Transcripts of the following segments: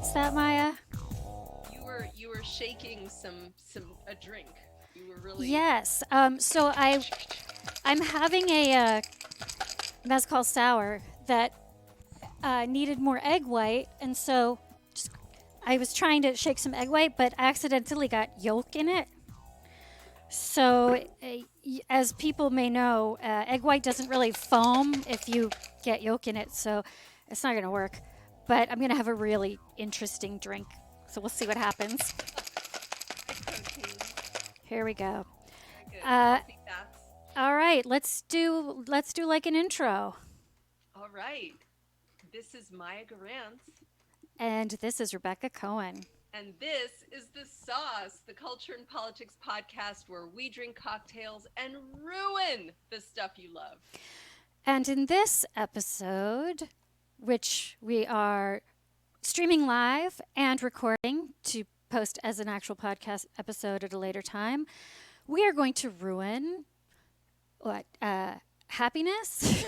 What's that, Maya? You were shaking some a drink. You were really Yes. I'm having a mezcal sour that needed more egg white, and so just, I was trying to shake some egg white, but accidentally got yolk in it. So, as people may know, egg white doesn't really foam if you get yolk in it, so it's not going to work. But I'm going to have a really interesting drink, so we'll see what happens. high protein. Here we go. Very good. Uh, Healthy fats. all right, let's do like an intro. All right. This is Maya Garance, And this is Rebecca Cohen. and this is The Sauce, the culture and politics podcast where we drink cocktails and ruin the stuff you love. And in this episode, which we are streaming live and recording to post as an actual podcast episode at a later time, we are going to ruin what? Happiness,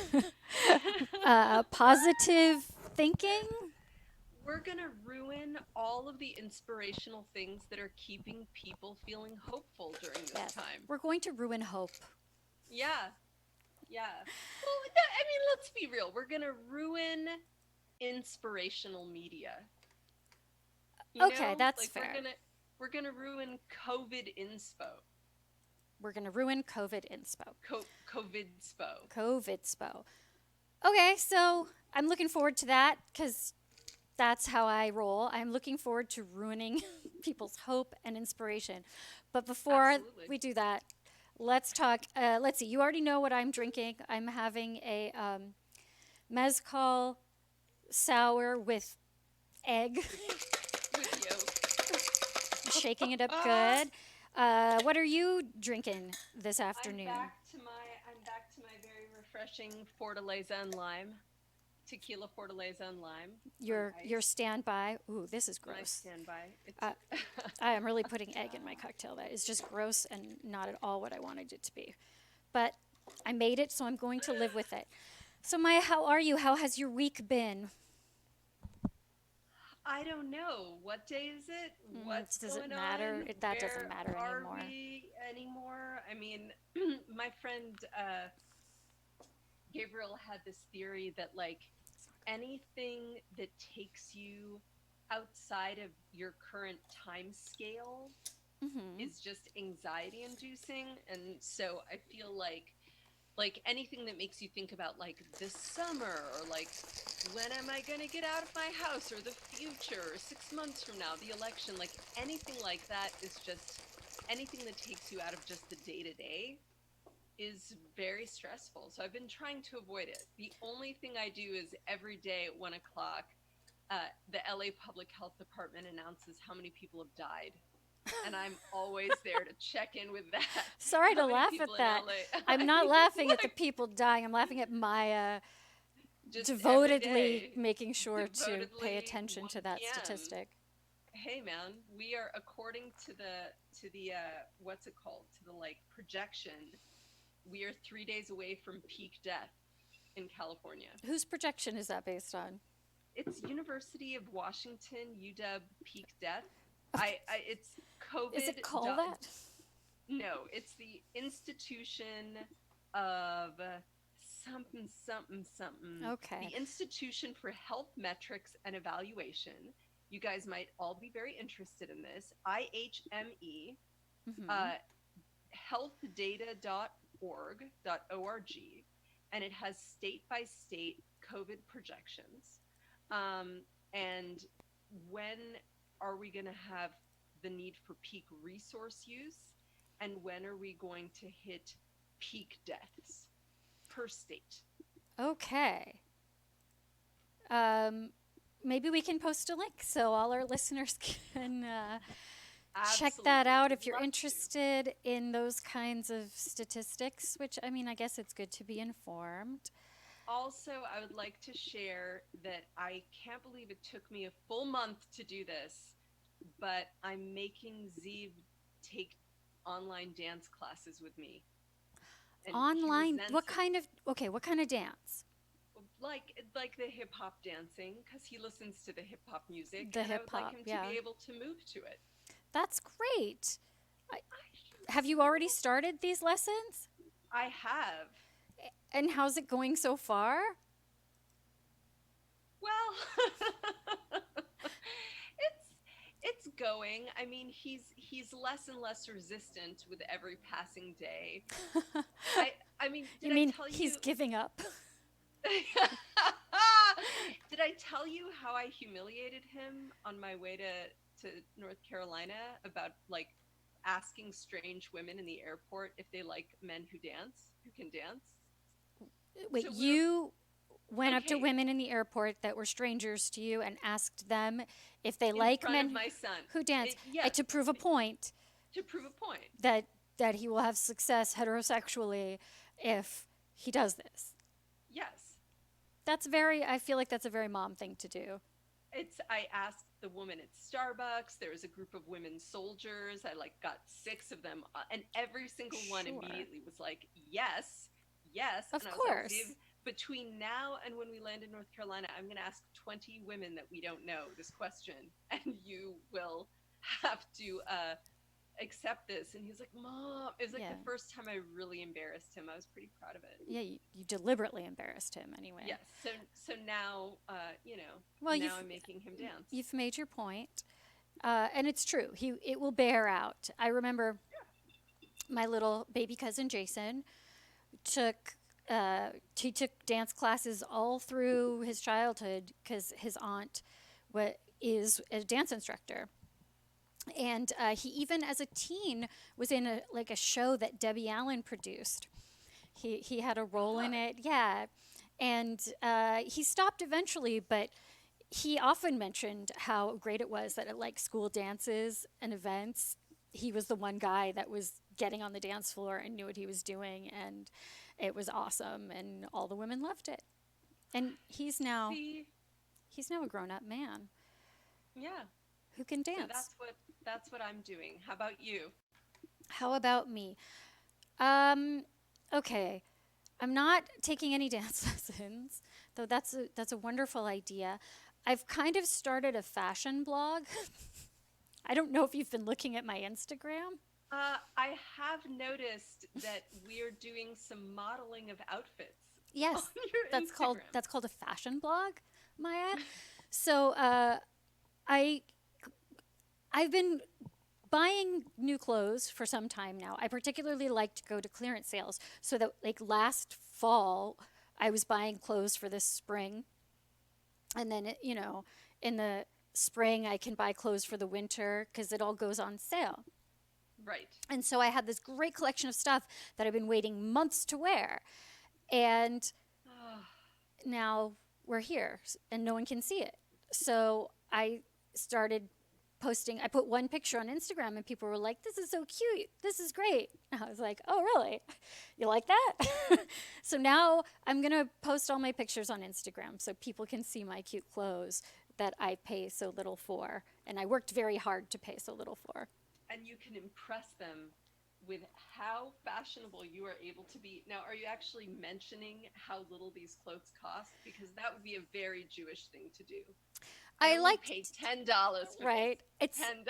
positive thinking. We're going to ruin all of the inspirational things that are keeping people feeling hopeful during this Yes, time. we're going to ruin hope. Yeah. Yeah. Well, no, I mean, let's be real. We're going to ruin inspirational media. Okay, Know? that's Like fair. we're going to ruin COVID inspo. We're going to ruin COVID inspo. COVID spo. COVID spo. Okay, so I'm looking forward to that because that's how I roll. I'm looking forward to ruining people's hope and inspiration. But before Absolutely. we do that, let's talk. Let's see. You already know what I'm drinking. I'm having a mezcal sour with egg, With shaking it up yolk. good. What are you drinking this afternoon? I'm back to my very refreshing Fortaleza and lime. Tequila Fortaleza and lime. Your standby. Ooh, this is My gross. standby. It's I am really putting egg in my cocktail. That is just gross and not at all what I wanted it to be. But I made it, so I'm going to live with it. So, Maya, how are you? How has your week been? I don't know. What day is it? What's Does it going matter? on? That doesn't Where matter are anymore. we anymore? I mean, my friend Gabriel had this theory that like anything that takes you outside of your current time scale is just anxiety inducing, and so I feel like anything that makes you think about like this summer or like when am I going to get out of my house or the future or 6 months from now, the election, like anything like that is just anything that takes you out of just the day to day is very stressful. So I've been trying to avoid it. The only thing I do is every day at 1 o'clock, the LA Public Health Department announces how many people have died. And I'm always there to check in with that. Sorry How to many laugh at people in that. LA? I'm I not mean, laughing at the look, people dying. I'm laughing at Maya just every devotedly day, making sure to pay devotedly attention to 1 that p.m. statistic. Hey man, we are according to the what's it called? To the like projection, we are 3 days away from peak death in California. Whose projection is that based on? It's University of Washington UW peak death. It's Is COVID. it called that? No, it's the Institution of something something something. Okay. The Institution for Health Metrics and Evaluation. You guys might all be very interested in this. IHME, Mm-hmm. uh, healthdata.org, and it has state by state COVID projections. And when are we going to have the need for peak resource use? And when are we going to hit peak deaths per state? Okay. Um, maybe we can post a link so all our listeners can check that Absolutely. out Would if you're love to. interested in those kinds of statistics, which I mean, I guess it's good to be informed. Also, I would like to share that I can't believe it took me a full month to do this, but I'm making Zeev take online dance classes with me. And he Online, resents it. what kind of dance? like the hip hop dancing because he listens to the hip hop music, The and I hip would like hop, him to yeah. be able to move to it. That's great. I, I should have you already so. started these lessons? I have. And how's it going so far? Well, it's going. I mean, he's less and less resistant with every passing day. I I mean, You did I mean tell he's you? giving up? Did I tell you how I humiliated him on my way to North Carolina about like asking strange women in the airport if they like men who can dance? Wait, So we're you went up to okay women in the airport that were strangers to you and asked them if they in like front of men my son. who dance Yes, to prove a point to prove a point. that he will have success heterosexually if he does this. Yes. That's very I feel like that's a very mom thing to do. I asked the woman at Starbucks. There was a group of women soldiers. I like got six of them, and every single one Sure. immediately was like, "Yes, yes." Of And I was like, course. "Viv, between now and when we land in North Carolina, I'm going to ask 20 women that we don't know this question, and you will have to accept this." And he was like, "Mom," it was like Yeah. the first time I really embarrassed him. I was pretty proud of it. Yeah, you deliberately embarrassed him anyway. Yes. So now, Well, now I'm making him dance. you've made your point. And it's true. It will bear out. I remember my little baby cousin Jason took he took dance classes all through his childhood because his aunt is a dance instructor. And he even as a teen was in a show that Debbie Allen produced. He had a role in Good. it, yeah. And he stopped eventually, but he often mentioned how great it was that at like school dances and events, he was the one guy that was getting on the dance floor and knew what he was doing, and it was awesome, and all the women loved it. And See, he's now a grown up man yeah. who can So dance. that's what I'm doing. How about you? How about me? Um, okay, I'm not taking any dance lessons, though that's a wonderful idea. I've kind of started a fashion blog. I don't know if you've been looking at my Instagram. I have noticed that we're doing some modeling of outfits on Yes, your Instagram. that's called a fashion blog, Maya. So I I've been buying new clothes for some time now. I particularly like to go to clearance sales, so that like last fall I was buying clothes for this spring, and then in the spring I can buy clothes for the winter because it all goes on sale. Right. And so I had this great collection of stuff that I've been waiting months to wear. And Oh, now we're here and no one can see it. So I started posting. I put one picture on Instagram and people were like, "This is so cute. This is great." And I was like, "Oh, really? You like that?" So now I'm going to post all my pictures on Instagram so people can see my cute clothes that I pay so little for. And I worked very hard to pay so little for. and you can impress them with how fashionable you are able to be. Now, are you actually mentioning how little these clothes cost? Because that would be a very Jewish thing to do. I I only liked, paid $10 for this. right? It's $10.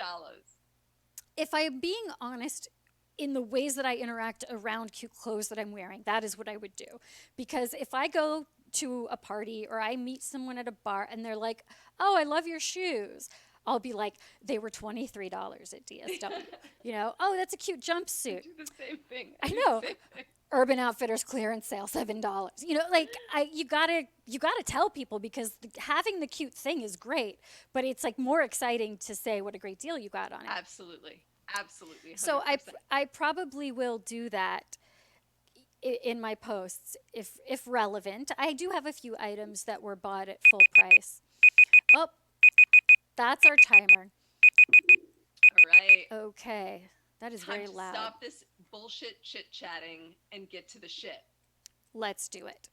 if I'm being honest, in the ways that I interact around cute clothes that I'm wearing, that is what I would do. Because if I go to a party or I meet someone at a bar and they're like, "Oh, I love your shoes," I'll be like, "They were $23 at DSW." "Oh, that's a cute I jumpsuit." do the same thing. I I do know. the same thing. Urban Outfitters clearance sale, $7. You gotta tell people because having the cute thing is great, but it's like more exciting to say what a great deal you got on it. Absolutely. Absolutely. So 100%. I probably will do that in my posts if relevant. I do have a few items that were bought at full price. Oh, that's our timer. All right. Okay, that is Time very to loud. stop this bullshit chit chatting and get to the shit. Let's do it.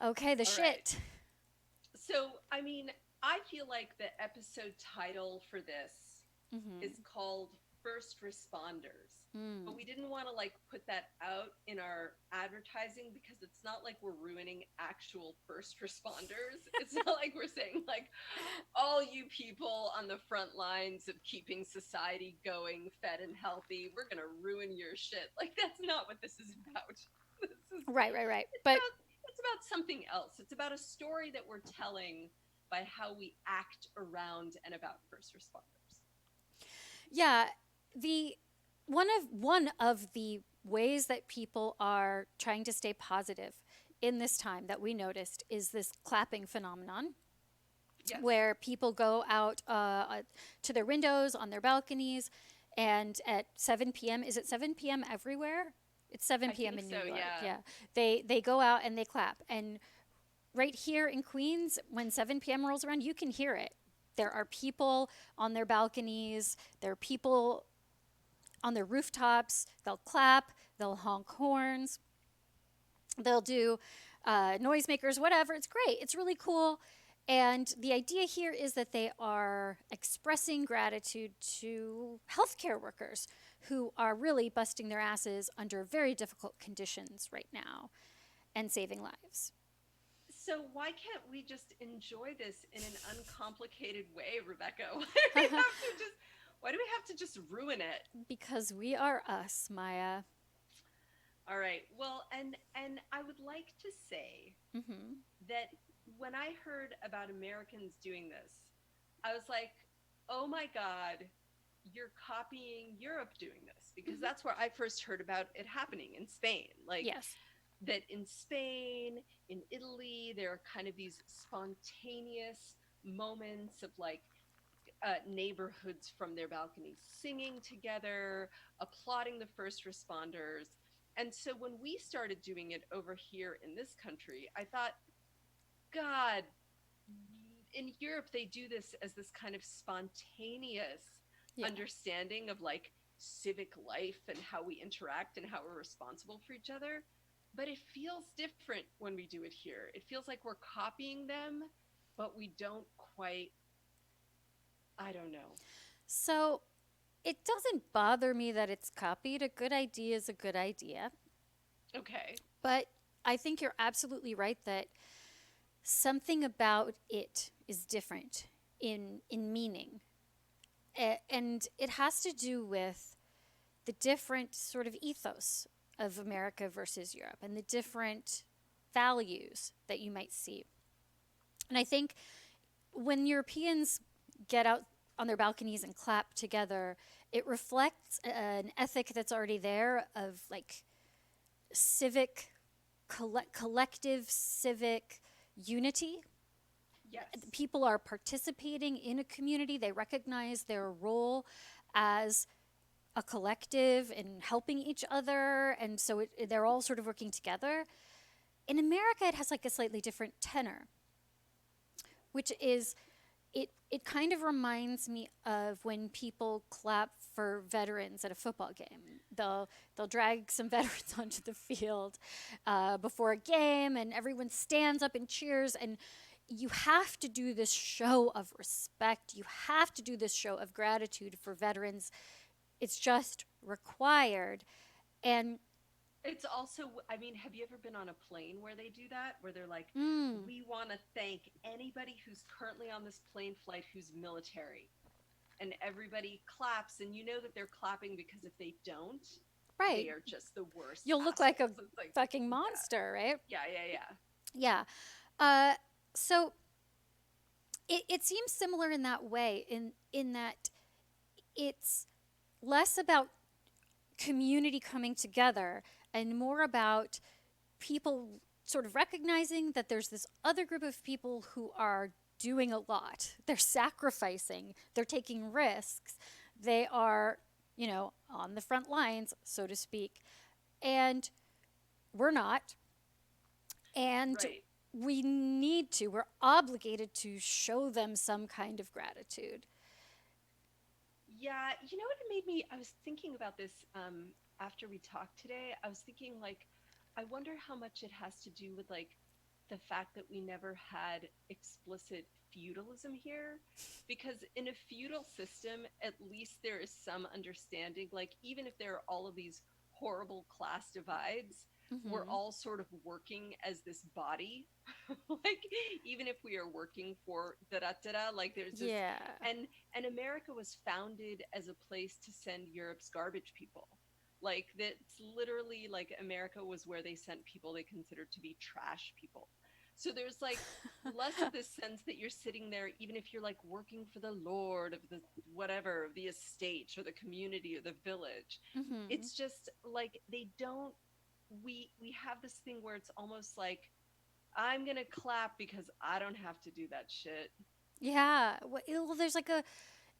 Okay, the All right. shit. So, I mean, I feel like the episode title for this is called first responders. But Mm. we didn't want to like put that out in our advertising because it's not like we're ruining actual first responders. It's not like we're saying like all you people on the front lines of keeping society going, fed and healthy, we're going to ruin your shit. Like that's not what this is about. This is Right, right, right. it's But about it's about something else. It's about a story that we're telling by how we act around and about first responders. yeah, the one of the ways that people are trying to stay positive in this time that we noticed is this clapping phenomenon Yes, where people go out to their windows on their balconies and at 7 p.m. is it 7 p.m. everywhere? It's 7 I p.m. think in New so. York. Yeah. Yeah. They go out and they clap. And right here in Queens, when 7 p.m. rolls around, you can hear it. There are people on their balconies, there are people on their rooftops. They'll clap, they'll honk horns, they'll do noisemakers, whatever. It's great. It's really cool. And the idea here is that they are expressing gratitude to healthcare workers who are really busting their asses under very difficult conditions right now and saving lives. So why can't we just enjoy this in an uncomplicated way, Rebecca? Why do we have to just ruin it? Because we are us, Maya. All right. Well, and I would like to say Hmm. that when I heard about Americans doing this, I was like, "Oh my god, you're copying Europe doing this," because Hmm. that's where I first heard about it happening in Spain. Like Yes. that in Spain, in Italy, there are kind of these spontaneous moments of like neighborhoods from their balconies singing together, applauding the first responders. And so when we started doing it over here in this country, I thought, God, in Europe, they do this as this kind of spontaneous Yeah. understanding of like civic life and how we interact and how we're responsible for each other. But it feels different when we do it here. It feels like we're copying them, but we don't quite, I don't know. So it doesn't bother me that it's copied. A good idea is a good idea. Okay. But I think you're absolutely right that something about it is different in meaning. And it has to do with the different sort of ethos of America versus Europe and the different values that you might see. And I think when Europeans get out on their balconies and clap together, it reflects an ethic that's already there of like civic, collective civic unity. Yes. People are participating in a community, they recognize their role as a collective and helping each other. And so they're all sort of working together. In America, it has like a slightly different tenor, which is it kind of reminds me of when people clap for veterans at a football game. They'll drag some veterans onto the field before a game, and everyone stands up and cheers. And you have to do this show of respect. You have to do this show of gratitude for veterans. It's just required. And It's also, I mean, have you ever been on a plane where they do that? Where they're like, mm, we want to thank anybody who's currently on this plane flight who's military. And everybody claps, and you know that they're clapping because if they don't, right, they are just the worst you'll look like a assholes. It's like, fucking yeah, monster, right? yeah, yeah, yeah. Yeah. Uh, so it seems similar in that way, in that it's less about community coming together and more about people sort of recognizing that there's this other group of people who are doing a lot. They're sacrificing, they're taking risks, they are, on the front lines, so to speak. And we're not. And Right. we're obligated to show them some kind of gratitude. Yeah, you know what it made me? I was thinking about this after we talked today. I was thinking, like, I wonder how much it has to do with, like, the fact that we never had explicit feudalism here, because in a feudal system, at least there is some understanding. Like, even if there are all of these horrible class divides, we're Mm-hmm. all sort of working as this body. Like, even if we are working for da da da da, like there's this, Yeah. and America was founded as a place to send Europe's garbage people. Like, that's literally like America was where they sent people they considered to be trash people. So there's like less of this sense that you're sitting there, even if you're like working for the lord of the whatever, of the estate or the community or the village. Mm-hmm. It's just like they don't, we have this thing where it's almost like, I'm gonna clap because I don't have to do that shit. Yeah. Well, there's like a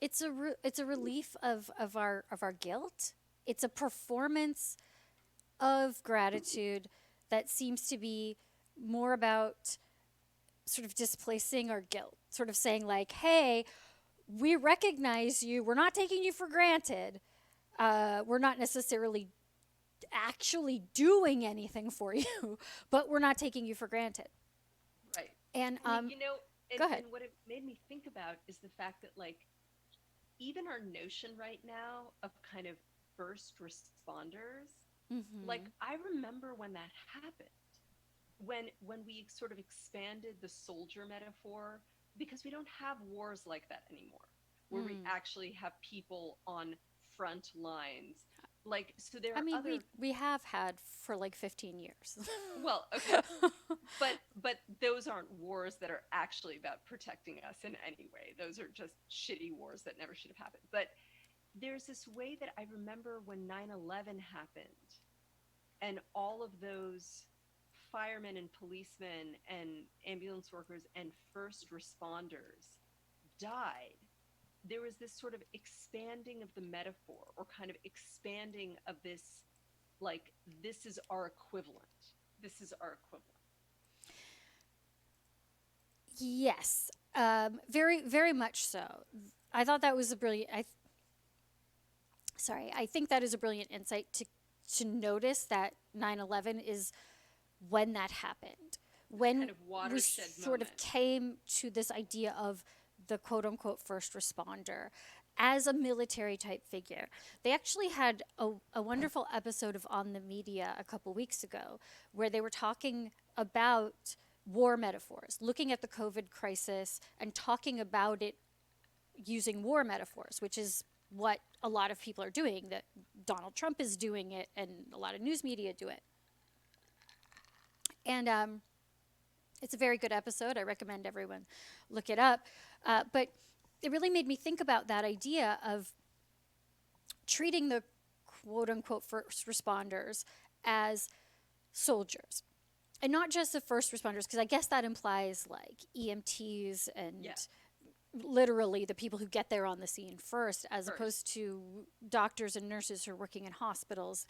it's a relief of our guilt. It's a performance of gratitude that seems to be more about sort of displacing our guilt, sort of saying like, "Hey, we recognize you. We're not taking you for granted. We're not necessarily actually doing anything for you, but we're not taking you for granted." Right. And And go ahead. and what it made me think about is the fact that like even our notion right now of kind of first responders, like Mm-hmm. I remember when that happened, when we sort of expanded the soldier metaphor, because we don't have wars like that anymore, where we Mm. actually have people on front lines. Like, so there I are mean, we other, we have had for like 15 years. well, okay, but those aren't wars that are actually about protecting us in any way. Those are just shitty wars that never should have happened. But there's this way that I remember when 9/11 happened and all of those firemen and policemen and ambulance workers and first responders died. There was this sort of expanding of the metaphor, or kind of expanding of this, like, this is our equivalent. This is our equivalent. Yes, very, very much so. I thought that was a brilliant. Sorry, I think that is a brilliant insight to notice that 9/11 is when that happened, This kind when of we watershed sort of moment. came to this idea of the quote unquote first responder as a military type figure. They actually had a wonderful episode of On the Media a couple weeks ago where they were talking about war metaphors, looking at the COVID crisis and talking about it using war metaphors, which is what a lot of people are doing, that Donald Trump is doing it and a lot of news media do it. And it's a very good episode. I recommend everyone look it up. But it really made me think about that idea of treating the quote unquote first responders as soldiers. And not just the first responders, because I guess that implies like EMTs and Yeah, literally the people who get there on the scene first, as first. opposed to doctors and nurses who are working in hospitals.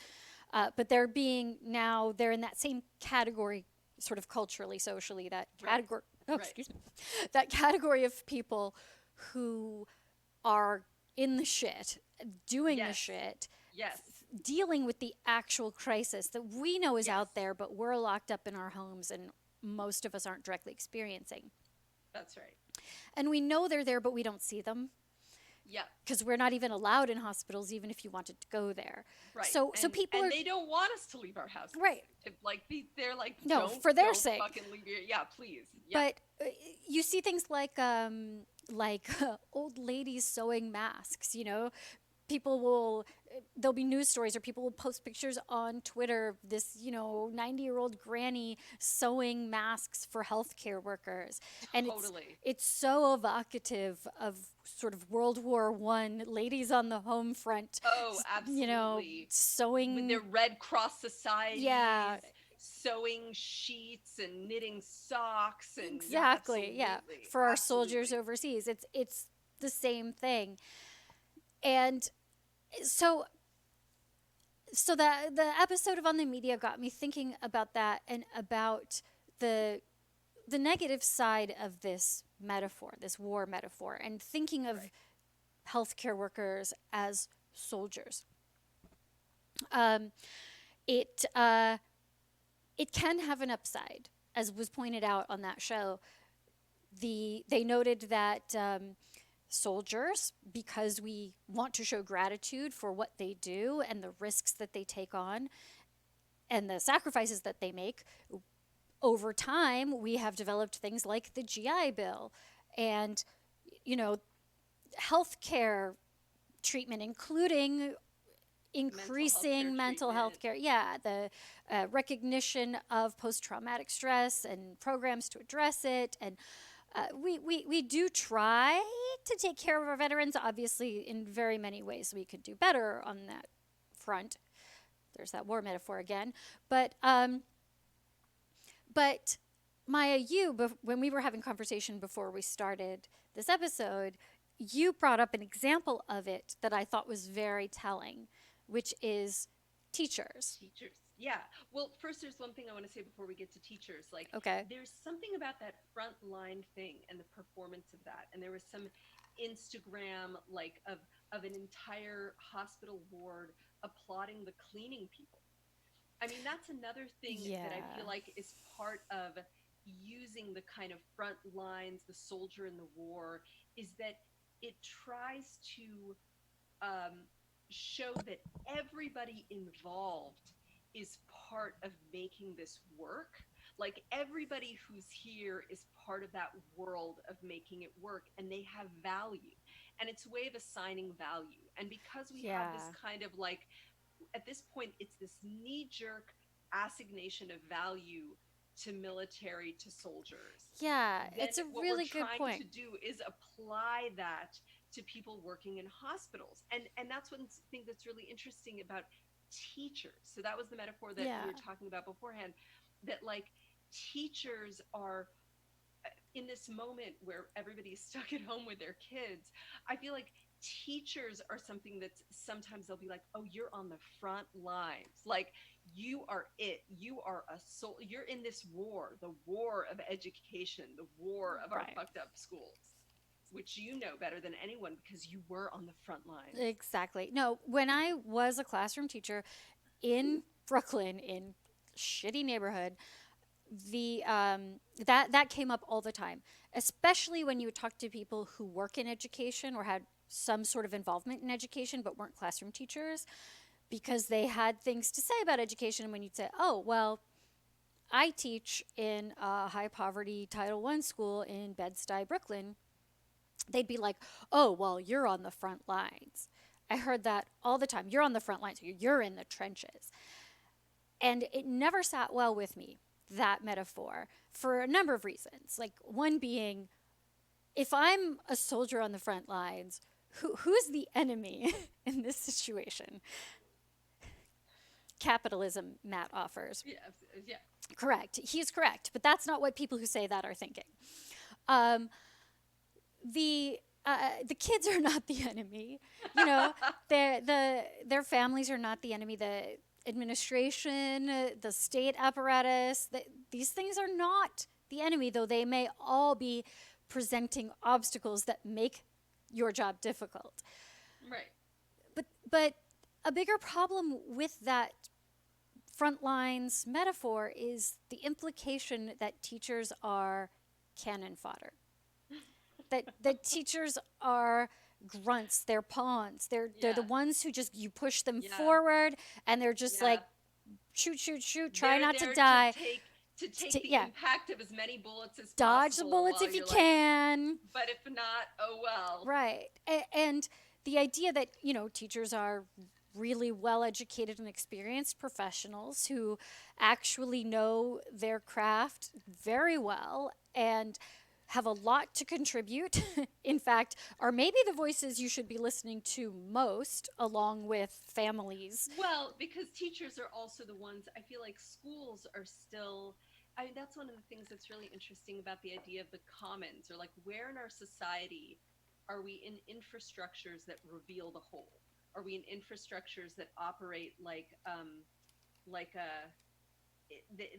But they're being now, they're in that same category, sort of culturally, socially, that Right, category, oh, right. excuse me, that category of people who are in the shit, doing the Yes, shit, yes, dealing with the actual crisis that we know is yes. out there, but we're locked up in our homes and most of us aren't directly experiencing. That's right. And we know they're there, but we don't see them Yeah, because we're not even allowed in hospitals, even if you wanted to go there. right. So people And are they don't want us to leave our houses. right. If, like, they're like, No, for their don't sake. fucking leave your, yeah, please, yeah. But you see things like old ladies sewing masks. You know, people will there'll be news stories or people will post pictures on Twitter of this 90-year-old granny sewing masks for healthcare workers, and Totally. it's so evocative of sort of World War I ladies on the home front, Oh, absolutely. With their sewing. Red Cross societies, Yeah, sewing sheets and knitting socks, and yeah, exactly. Yeah, absolutely, for our soldiers absolutely. overseas, it's the same thing. And so the episode of On the Media got me thinking about that and about the negative side of this metaphor, this war metaphor, and thinking of Right. healthcare workers as soldiers. Um, it it can have an upside as was pointed out on that show, they noted that soldiers, because we want to show gratitude for what they do and the risks that they take on and the sacrifices that they make, over time we have developed things like the GI Bill and, you know, healthcare treatment, including increasing mental health care. Yeah, the recognition of post traumatic stress and programs to address it. And we do try to take care of our veterans. Obviously, in very many ways, we could do better on that front. There's that war metaphor again. But Maya, when we were having conversation before we started this episode, you brought up an example of it that I thought was very telling, which is teachers. Teachers. Yeah. Well, first, there's one thing I want to say before we get to teachers. Like, Okay. there's something about that front line thing and the performance of that. And there was some Instagram, like, of an entire hospital ward applauding the cleaning people. I mean, that's another thing that I feel like is part of using the kind of front lines, the soldier in the war, is that it tries to show that everybody involved is part of making this work. Like, everybody who's here is part of that world of making it work, and they have value. And it's a way of assigning value. And because we have this kind of like, at this point, it's this knee-jerk assignation of value to military, to soldiers. Yeah, it's a really good point. What we're trying to do is apply that to people working in hospitals. And that's one thing that's really interesting about teachers. So that was the metaphor that we were talking about beforehand, that like teachers are in this moment where everybody's stuck at home with their kids. I feel like teachers are something that's sometimes they'll be like, oh, you're on the front lines. Like, you are it. You are a soul. You're in this war, the war of education, the war of our fucked up schools, which you know better than anyone because you were on the front lines. Exactly. No, when I was a classroom teacher in Brooklyn, in shitty neighborhood, that came up all the time, especially when you talk to people who work in education or had some sort of involvement in education but weren't classroom teachers, because they had things to say about education. And when you'd say, oh, well, I teach in a high poverty Title I school in Bed-Stuy, Brooklyn, they'd be like, oh, well, you're on the front lines. I heard that all the time. You're on the front lines. You're in the trenches. And it never sat well with me, that metaphor, for a number of reasons. Like, one being, if I'm a soldier on the front lines, who's the enemy in this situation? Capitalism, Matt offers. Yeah. Correct. He's correct. But that's not what people who say that are thinking. The kids are not the enemy. You know, their families are not the enemy. The administration, the state apparatus, these things are not the enemy, though they may all be presenting obstacles that make your job difficult. Right. But a bigger problem with that front lines metaphor is the implication that teachers are cannon fodder. that teachers are grunts, they're pawns. They're the ones who just, you push them forward and they're just like, shoot, try not to die. To take the impact of as many bullets as dodge possible. The bullets if you can. But if not, oh well. Right. And the idea that, you know, teachers are really well-educated and experienced professionals who actually know their craft very well and have a lot to contribute. In fact, are maybe the voices you should be listening to most, along with families. Well, because teachers are also the ones, I feel like schools are still, I mean, that's one of the things that's really interesting about the idea of the commons, or like, where in our society are we in infrastructures that reveal the whole? Are we in infrastructures that operate like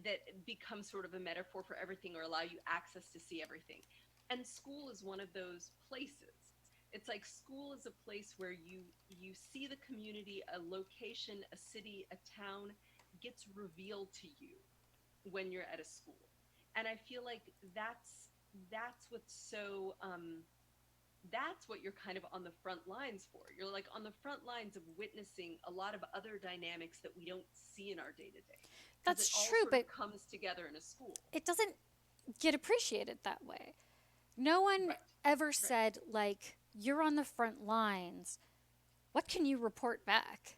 that become sort of a metaphor for everything, or allow you access to see everything? And school is one of those places. It's like, school is a place where you see the community, a location, a city, a town gets revealed to you when you're at a school. And I feel like that's what's so that's what you're kind of on the front lines for. You're like on the front lines of witnessing a lot of other dynamics that we don't see in our day to day, because it That's all true, sort of but comes together in a school. it doesn't get appreciated that way. No one Right. ever Right. said, like, you're on the front lines. What can you report back?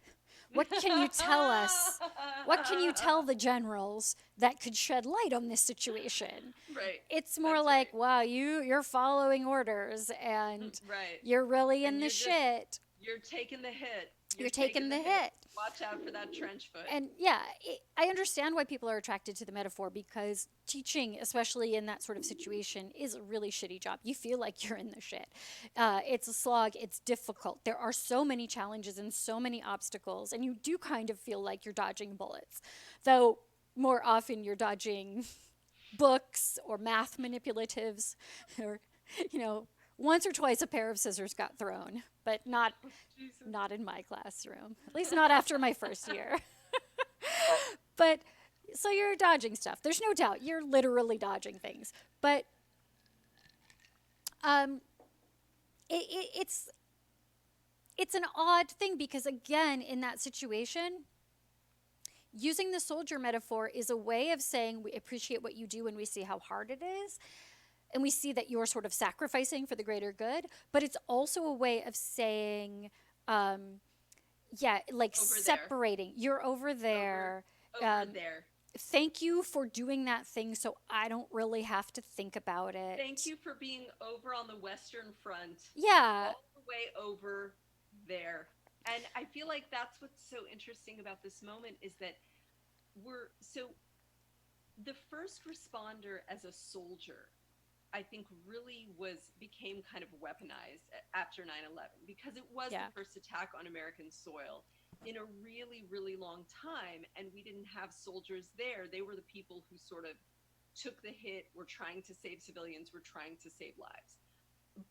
What can you tell us? What can you tell the generals that could shed light on this situation? Right. It's more That's like, right. wow, you're following orders and Right. you're really in And the shit. you're taking the hit. You're You're taking taking the the hit. hit. Watch out for that trench foot. And yeah, I understand why people are attracted to the metaphor because teaching, especially in that sort of situation, is a really shitty job. You feel like you're in the shit. It's a slog. It's difficult. There are so many challenges and so many obstacles, and you do kind of feel like you're dodging bullets, though more often you're dodging books or math manipulatives, or you know, once or twice a pair of scissors got thrown, but Jesus. not in my classroom. At least not after my first year. But so you're dodging stuff. There's no doubt you're literally dodging things. But um, it's an odd thing because again, in that situation, using the soldier metaphor is a way of saying we appreciate what you do and we see how hard it is. And we see that you're sort of sacrificing for the greater good. But it's also a way of saying, yeah, like Over there. separating. You're over there. Over there. Thank you for doing that thing so I don't really have to think about it. Thank you for being over on the Western Front. Yeah. All the way over there. And I feel like that's what's so interesting about this moment is that the first responder as a soldier, I think really became kind of weaponized after 9/11 because it was Yeah. the first attack on American soil in a really, really long time. And we didn't have soldiers there. They were the people who sort of took the hit, were trying to save civilians, were trying to save lives.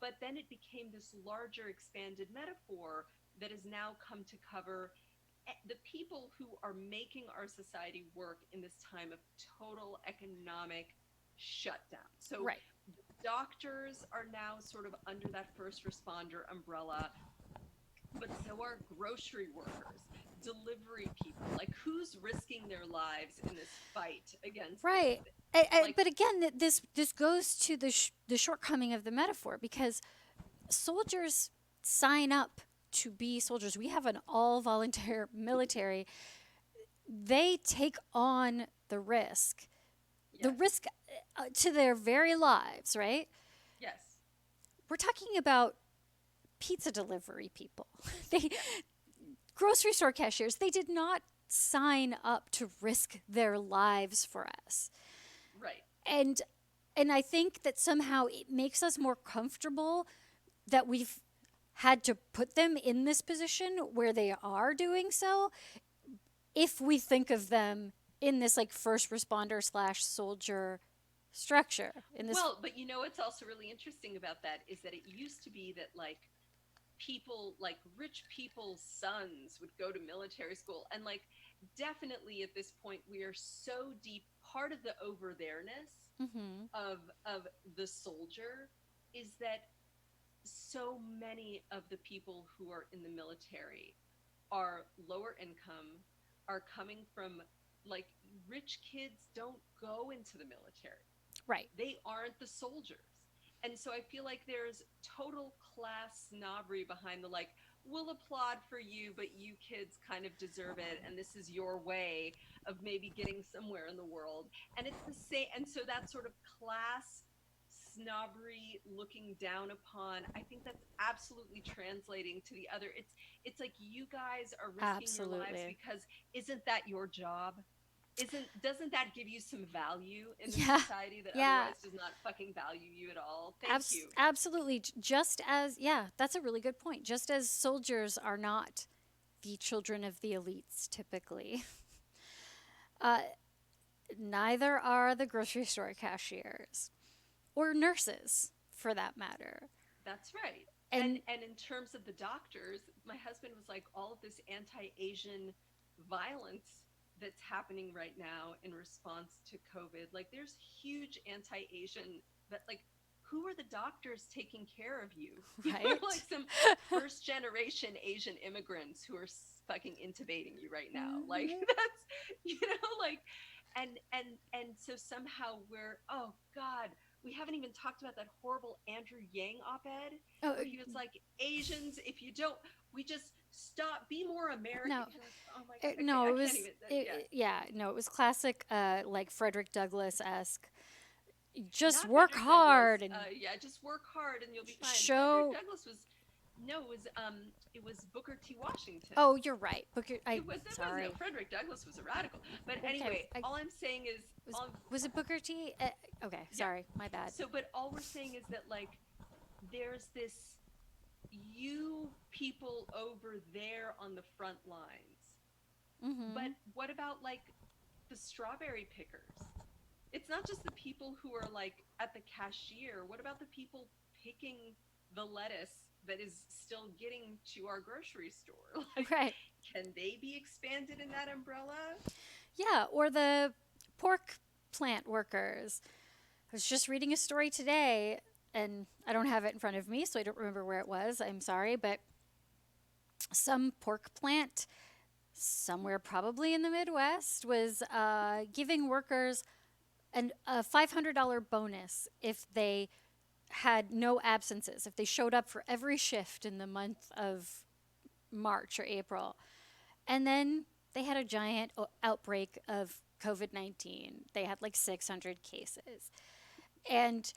But then it became this larger, expanded metaphor that has now come to cover the people who are making our society work in this time of total economic shutdown. So Right. doctors are now sort of under that first responder umbrella, but so are grocery workers, delivery people. Like, who's risking their lives in this fight against Right. this? Like, But again, this goes to the shortcoming of the metaphor because soldiers sign up to be soldiers. We have an all volunteer military. They take on the risk, the yes, risk to their very lives, right? yes, We're talking about pizza delivery people. They grocery store cashiers, they did not sign up to risk their lives for us. right. And I think that somehow it makes us more comfortable that we've had to put them in this position where they are doing so if we think of them in this like first responder slash soldier structure in this. Well, but what's also really interesting about that is that it used to be that like people, like rich people's sons would go to military school, and like definitely at this point we are so deep. Part of the over there-ness Mhm. of the soldier is that so many of the people who are in the military are lower income, are coming from like rich kids don't go into the military. Right. They aren't the soldiers. And so I feel like there's total class snobbery behind the like, we'll applaud for you, but you kids kind of deserve it. And this is your way of maybe getting somewhere in the world. And it's the same. And so that sort of class snobbery looking down upon, I think that's absolutely translating to the other. It's like you guys are risking your lives Absolutely. because isn't that your job? Doesn't that give you some value in the Yeah. society that Yeah. otherwise does not fucking value you at all? Thank you. Absolutely. Just as, yeah, that's a really good point. Just as soldiers are not the children of the elites typically, uh, neither are the grocery store cashiers or nurses for that matter. That's right. And And in terms of the doctors, my husband was like, all of this anti-Asian violence that's happening right now in response to COVID. Like, there's huge anti-Asian, but like, who are the doctors taking care of you? Right. Like some first generation Asian immigrants who are fucking intubating you right now. Like Mhm. that's, like, and so somehow we're, oh God, we haven't even talked about that horrible Andrew Yang op-ed Oh, where he was like, Asians, if you don't, we just stop, be more American. no. You're like, oh my God, No, I it can't was even, yeah. yeah, no, it was classic like Frederick Douglass-esque. Just Not work Frederick Douglass. hard and Yeah, just work hard and you'll be fine. Frederick show. Douglass was, no, it was Booker T. Washington. Oh, you're right. Booker. It was no, Sorry. Frederick Douglass was a radical. But Okay. anyway, all I'm saying is, Was it Booker T? Okay, yeah. sorry, my bad. So, but all we're saying is that like, there's this, you people over there on the front lines. Mm-hmm. But what about like the strawberry pickers? It's not just the people who are like at the cashier. What about the people picking the lettuce that is still getting to our grocery store? Like, Right. can they be expanded in that umbrella? Yeah, or the pork plant workers. I was just reading a story today, and I don't have it in front of me, so I don't remember where it was. I'm sorry, but some pork plant somewhere probably in the Midwest was giving workers a $500 bonus if they had no absences, if they showed up for every shift in the month of March or April. And then they had a giant outbreak of COVID-19. They had like 600 cases. And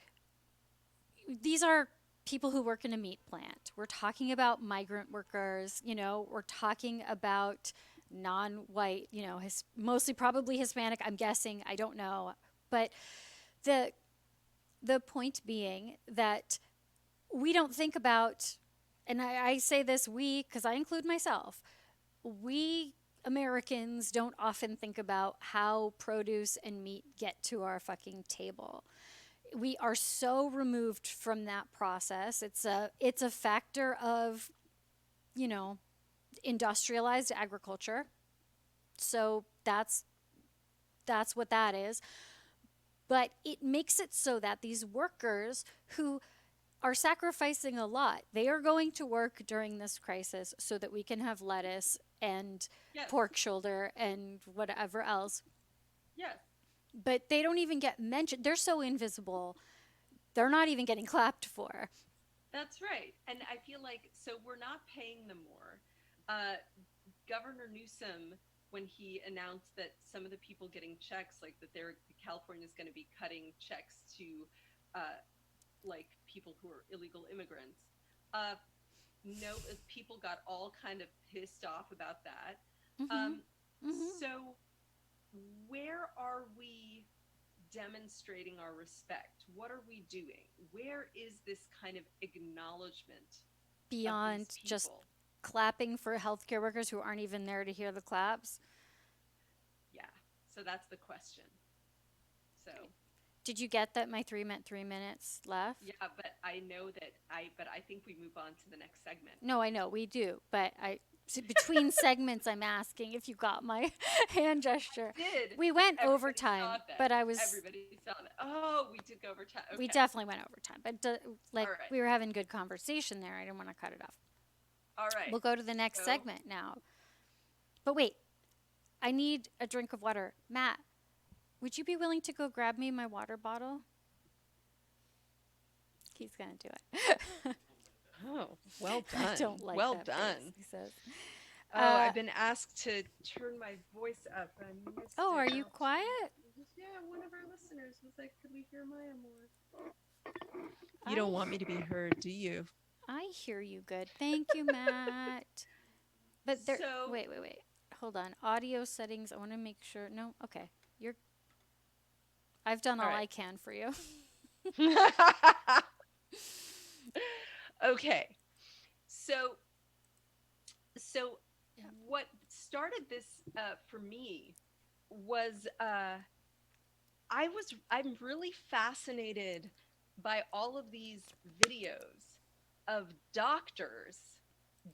these are people who work in a meat plant. We're talking about migrant workers, we're talking about non-white, mostly probably Hispanic, I'm guessing, I don't know. But the point being that we don't think about, and I say this we because I include myself, we Americans don't often think about how produce and meat get to our fucking table. We are so removed from that process. It's a factor of, industrialized agriculture. So that's what that is. But it makes it so that these workers who are sacrificing a lot, they are going to work during this crisis so that we can have lettuce and Yes. pork shoulder and whatever else. Yes. But they don't even get mentioned. They're so invisible. They're not even getting clapped for. That's right. And I feel like, so we're not paying them more. Governor Newsom, when he announced that some of the people getting checks, like that California is going to be cutting checks to like people who are illegal immigrants, people got all kind of pissed off about that. So where are we demonstrating our respect? What are we doing? Where is this kind of acknowledgement beyond just clapping for healthcare workers who aren't even there to hear the claps? Yeah, so that's the question. So did you get that my 3 minutes left? Yeah, but I know that I think we move on to the next segment. No, I know we do, but between segments, I'm asking if you got my hand gesture. I did. We went overtime, but everybody saw that. Oh, we did go overtime. Okay. We definitely went overtime, but right. We were having good conversation there. I didn't want to cut it off. All right. We'll go to the next segment now. But wait, I need a drink of water. Matt, would you be willing to go grab me my water bottle? He's going to do it. Oh, well done. I don't like well that done. Face, he says. I've been asked to turn my voice up. Are you quiet? Yeah, one of our listeners was like, could we hear Maya more? You don't want me to be heard, do you? I hear you good. Thank you, Matt. But there. Wait. Hold on. Audio settings. I want to make sure. No. Okay. I've done all I can for you. Okay. So what started this for me was I'm really fascinated by all of these videos of doctors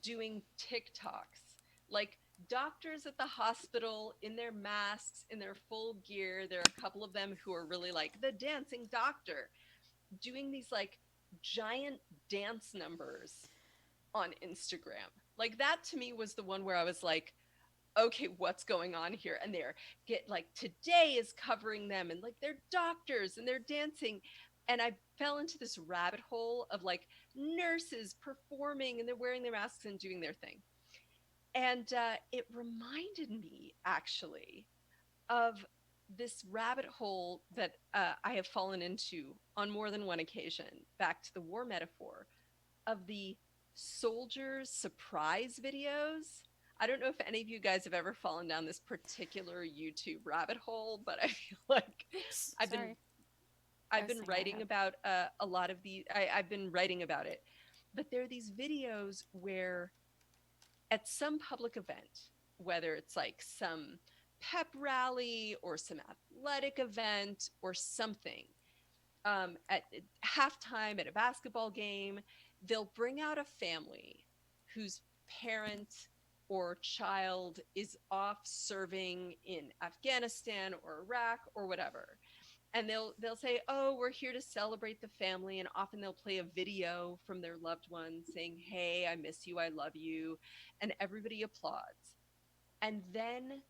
doing TikToks, like doctors at the hospital in their masks, in their full gear. There are a couple of them who are really like the dancing doctor, doing these like giant dance numbers on Instagram. Like that to me was the one where I was like, okay, what's going on here? And they're get like today is covering them and like they're doctors and they're dancing. And I fell into this rabbit hole of like nurses performing and they're wearing their masks and doing their thing. And it reminded me actually of this rabbit hole that I have fallen into on more than one occasion, back to the war metaphor of the soldiers' surprise videos. I don't know if any of you guys have ever fallen down this particular YouTube rabbit hole, but I feel like Oops, I've sorry. been I've was been thinking I writing have. about a lot of the I've been writing about it, but there are these videos where at some public event, whether it's like some pep rally or some athletic event or something, at halftime at a basketball game, they'll bring out a family whose parent or child is off serving in Afghanistan or Iraq or whatever. And they'll say, "Oh, we're here to celebrate the family," and often they'll play a video from their loved one saying, "Hey, I miss you, I love you," and everybody applauds. And then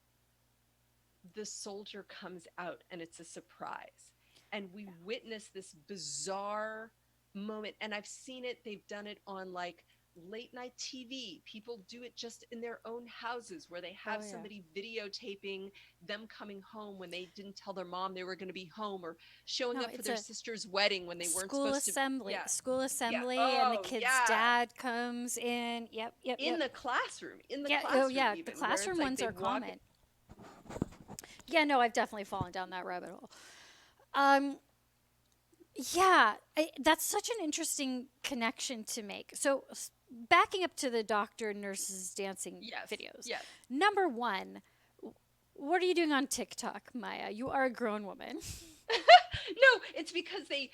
the soldier comes out and it's a surprise. And we witness this bizarre moment. And I've seen it, they've done it on like late night TV. People do it just in their own houses where they have Oh, yeah. somebody videotaping them coming home when they didn't tell their mom they were going to be home, or showing No, up for it's their a sister's wedding when they weren't school supposed to. assembly. Yeah. School Yeah. assembly, and the Oh, kid's yeah. dad comes in. Yep, yep, In yep. the classroom. In the Yeah, classroom. oh yeah, Even, the where it's classroom like ones they are walk. common. Yeah, no, I've definitely fallen down that rabbit hole. Um, yeah, that's such an interesting connection to make. So, backing up to the doctor and nurses dancing Yes. videos. Yes. Number one, what are you doing on TikTok, Maya? You are a grown woman. No, it's because they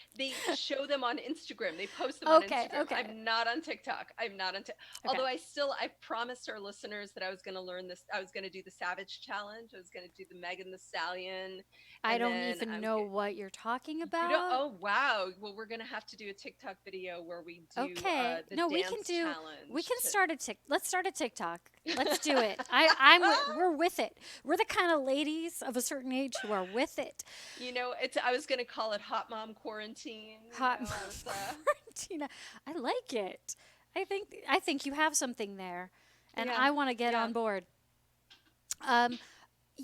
show them on Instagram. They post them on Okay, Instagram. okay. I'm not on TikTok. I'm not on Although I promised our listeners that I was going to learn this. I was going to do the Savage Challenge. I was going to do the Megan the Stallion. I And don't then even know what you're talking You about. don't? Oh wow! Well, we're gonna have to do a TikTok video where we do Okay. the No, dance we can do. challenge. We can to- start a Let's start a TikTok. Let's do it. We're with it. We're the kind of ladies of a certain age who are with it. You know, I was gonna call it Hot Mom Quarantine. Hot you know, Mom I was, Tina, I like it. I think you have something there, and Yeah, I want to get yeah. on board.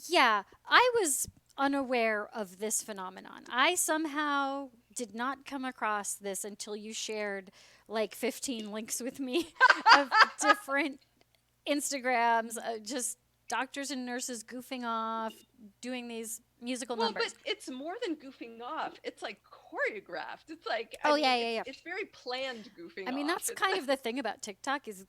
Yeah, I was unaware of this phenomenon. I somehow did not come across this until you shared like 15 links with me of different Instagrams, just doctors and nurses goofing off, doing these musical Well, numbers. but it's more than goofing off. It's like choreographed. It's like Oh, yeah. It's very planned goofing. I mean, off. that's It's kind of the thing about TikTok is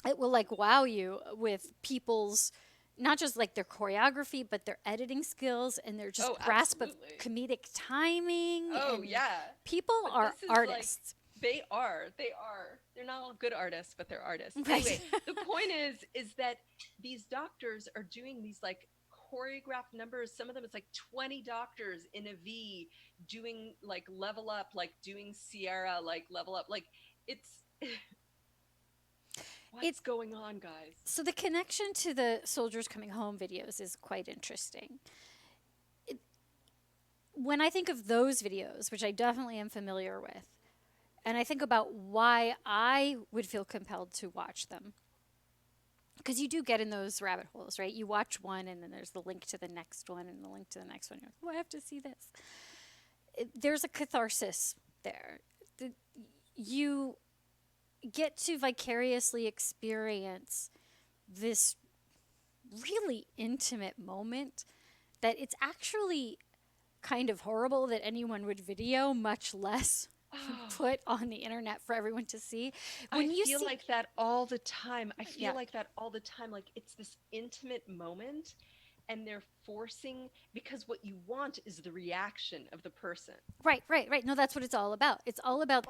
it will like wow you with people's not just like their choreography, but their editing skills and their just Oh, grasp absolutely. of comedic timing. Oh and yeah, people But are this is, like, artists. they are. They are. They're not all good artists, but they're artists. Right. Anyway, the point is that these doctors are doing these like choreographed numbers. Some of them it's like 20 doctors in a V doing like level up, like doing Sierra, like level up. Like it's what's going on, guys? So the connection to the soldiers coming home videos is quite interesting. When I think of those videos, which I definitely am familiar with, and I think about why I would feel compelled to watch them, because you do get in those rabbit holes, right? You watch one, and then there's the link to the next one, and the link to the next one. You're like, oh, I have to see this. There's a catharsis there. You get to vicariously experience this really intimate moment that it's actually kind of horrible that anyone would video, much less put on the internet for everyone to see. I feel like that all the time. I feel Yeah. like that all the time. Like it's this intimate moment, and they're forcing because what you want is the reaction of the person. Right. No, that's what it's all about. It's all about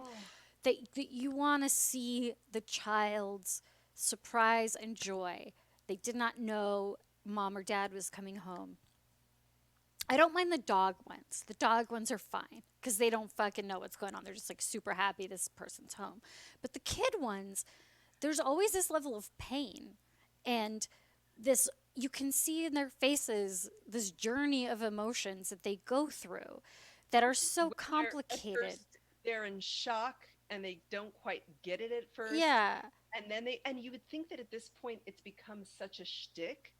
that you want to see the child's surprise and joy. They did not know mom or dad was coming home. I don't mind the dog ones. The dog ones are fine because they don't fucking know what's going on. They're just like super happy this person's home. But the kid ones, there's always this level of pain and this, you can see in their faces this journey of emotions that they go through that are so Where at complicated. first they're in shock and they don't quite get it at first. Yeah. And then and you would think that at this point it's become such a shtick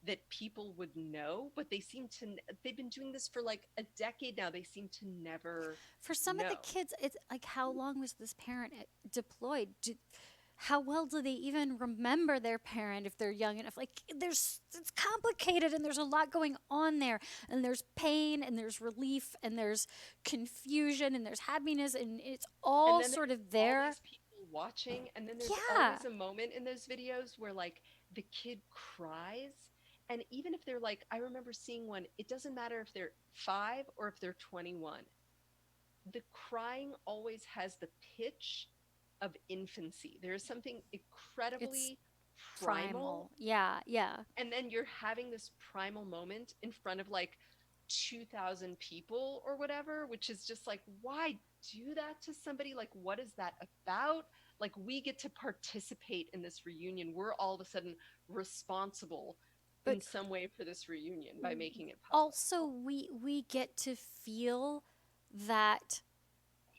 that people would know, but they've been doing this for like a decade now. They seem to never For some of the know. kids, it's like, how long was this parent deployed? How well do they even remember their parent if they're young enough? Like, it's complicated and there's a lot going on there. And there's pain and there's relief and there's confusion and there's happiness and it's all And then sort of all there. these people watching, and then there's Yeah. always a moment in those videos where like the kid cries. And even if they're like, I remember seeing one, it doesn't matter if they're 5 or if they're 21. The crying always has the pitch of infancy. There is something incredibly primal. Yeah, yeah. And then you're having this primal moment in front of like 2,000 people or whatever, which is just like, why do that to somebody? Like, what is that about? Like, we get to participate in this reunion. We're all of a sudden responsible in But some way for this reunion by making it public. also, we get to feel that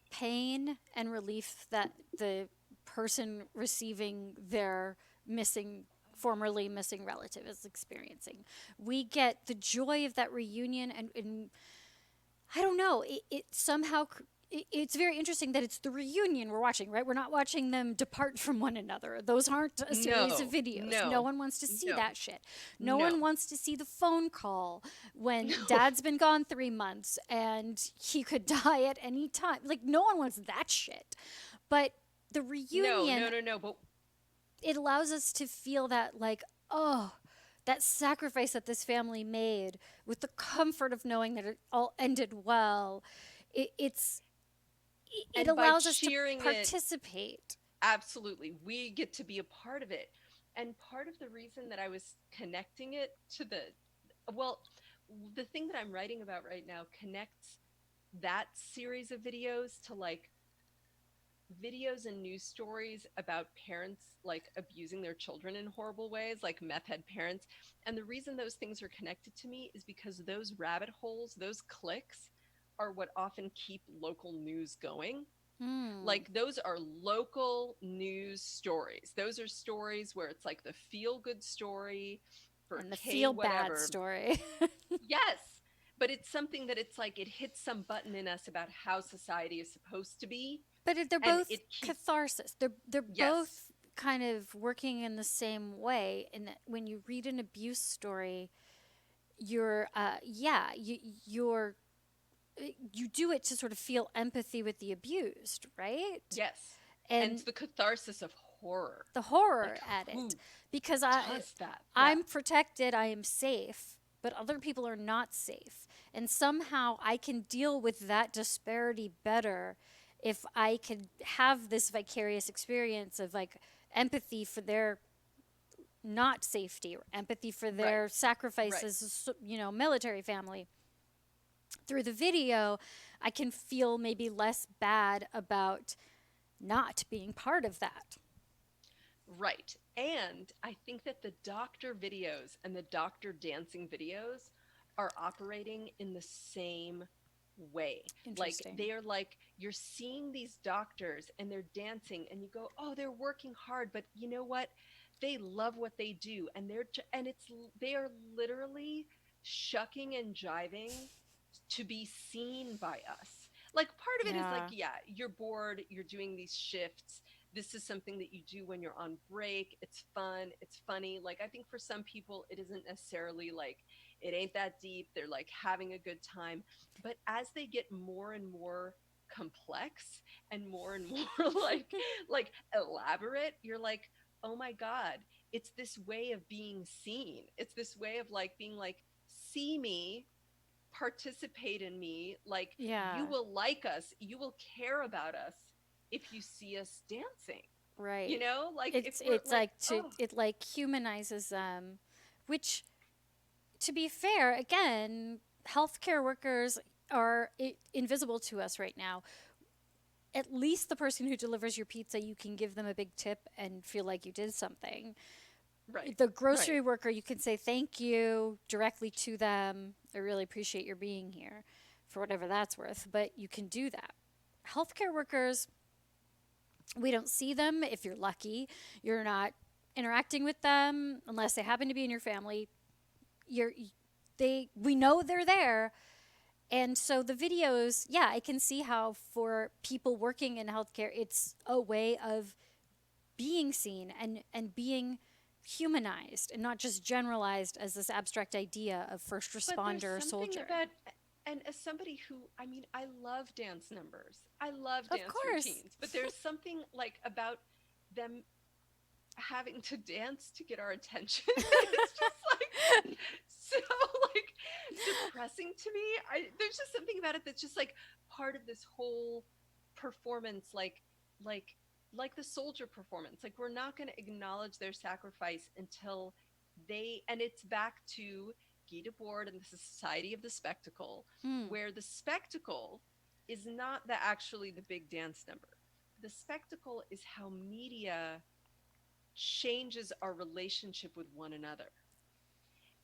pain and relief that the person receiving their formerly missing relative is experiencing. We get the joy of that reunion, and I don't know, it somehow. It's very interesting that it's the reunion we're watching, right? We're not watching them depart from one another. Those aren't a series of videos. No one wants to see that shit. No one wants to see the phone call when dad's been gone 3 months and he could die at any time. Like, no one wants that shit. But the reunion, No. But it allows us to feel that, like, oh, that sacrifice that this family made with the comfort of knowing that it all ended well. It allows us to participate. Absolutely. We get to be a part of it. And part of the reason that I was connecting it to the thing that I'm writing about right now connects that series of videos to like videos and news stories about parents like abusing their children in horrible ways, like meth head parents. And the reason those things are connected to me is because those rabbit holes, those clicks, are what often keep local news going. Like, those are local news stories. Those are stories where it's like the feel good story for and the feel bad story. Yes, but it's something that it's like it hits some button in us about how society is supposed to be. But they're both catharsis. They're both kind of working in the same way. In that when you read an abuse story, you're you do it to sort of feel empathy with the abused, right? Yes. And it's the catharsis of horror. The horror at it. Because I'm protected, I am safe, but other people are not safe. And somehow I can deal with that disparity better if I could have this vicarious experience of like empathy for their not safety or empathy for their sacrifices, military family. Through the video, I can feel maybe less bad about not being part of that. Right. And I think that the doctor videos and the doctor dancing videos are operating in the same way. Like, they are like, you're seeing these doctors and they're dancing and you go, oh, they're working hard, but you know what? They love what they do. And they are literally shucking and jiving to be seen by us. Like, part of it is like, you're bored, you're doing these shifts. This is something that you do when you're on break. It's fun, it's funny. Like, I think for some people, it isn't necessarily like, it ain't that deep. They're like having a good time. But as they get more and more complex and more like elaborate, you're like, oh my God, it's this way of being seen. It's this way of like being like, see me, participate in me, like, you will like us, you will care about us if you see us dancing. Right. Like if It's we're it's like, like to oh, it like humanizes them, which, to be fair, again, healthcare workers are invisible to us right now. At least the person who delivers your pizza, you can give them a big tip and feel like you did something. right, The right. grocery worker, you can say thank you directly to them. I really appreciate your being here, for whatever that's worth, but you can do that. Healthcare workers, we don't see them if you're lucky. You're not interacting with them unless they happen to be in your family. You're we know they're there. And so the videos, yeah, I can see how for people working in healthcare, it's a way of being seen and being humanized and not just generalized as this abstract idea of first But there's responder or something soldier. about, and as somebody who, I mean, I love dance numbers, I love Of dance course. routines, but there's something like about them having to dance to get our attention. It's just like so like depressing to me. There's just something about it that's just like part of this whole performance, like like the soldier performance. Like we're not going to acknowledge their sacrifice until they, and it's back to Guy Debord and the Society of the Spectacle, Hmm. where the spectacle is not actually the big dance number. The spectacle is how media changes our relationship with one another.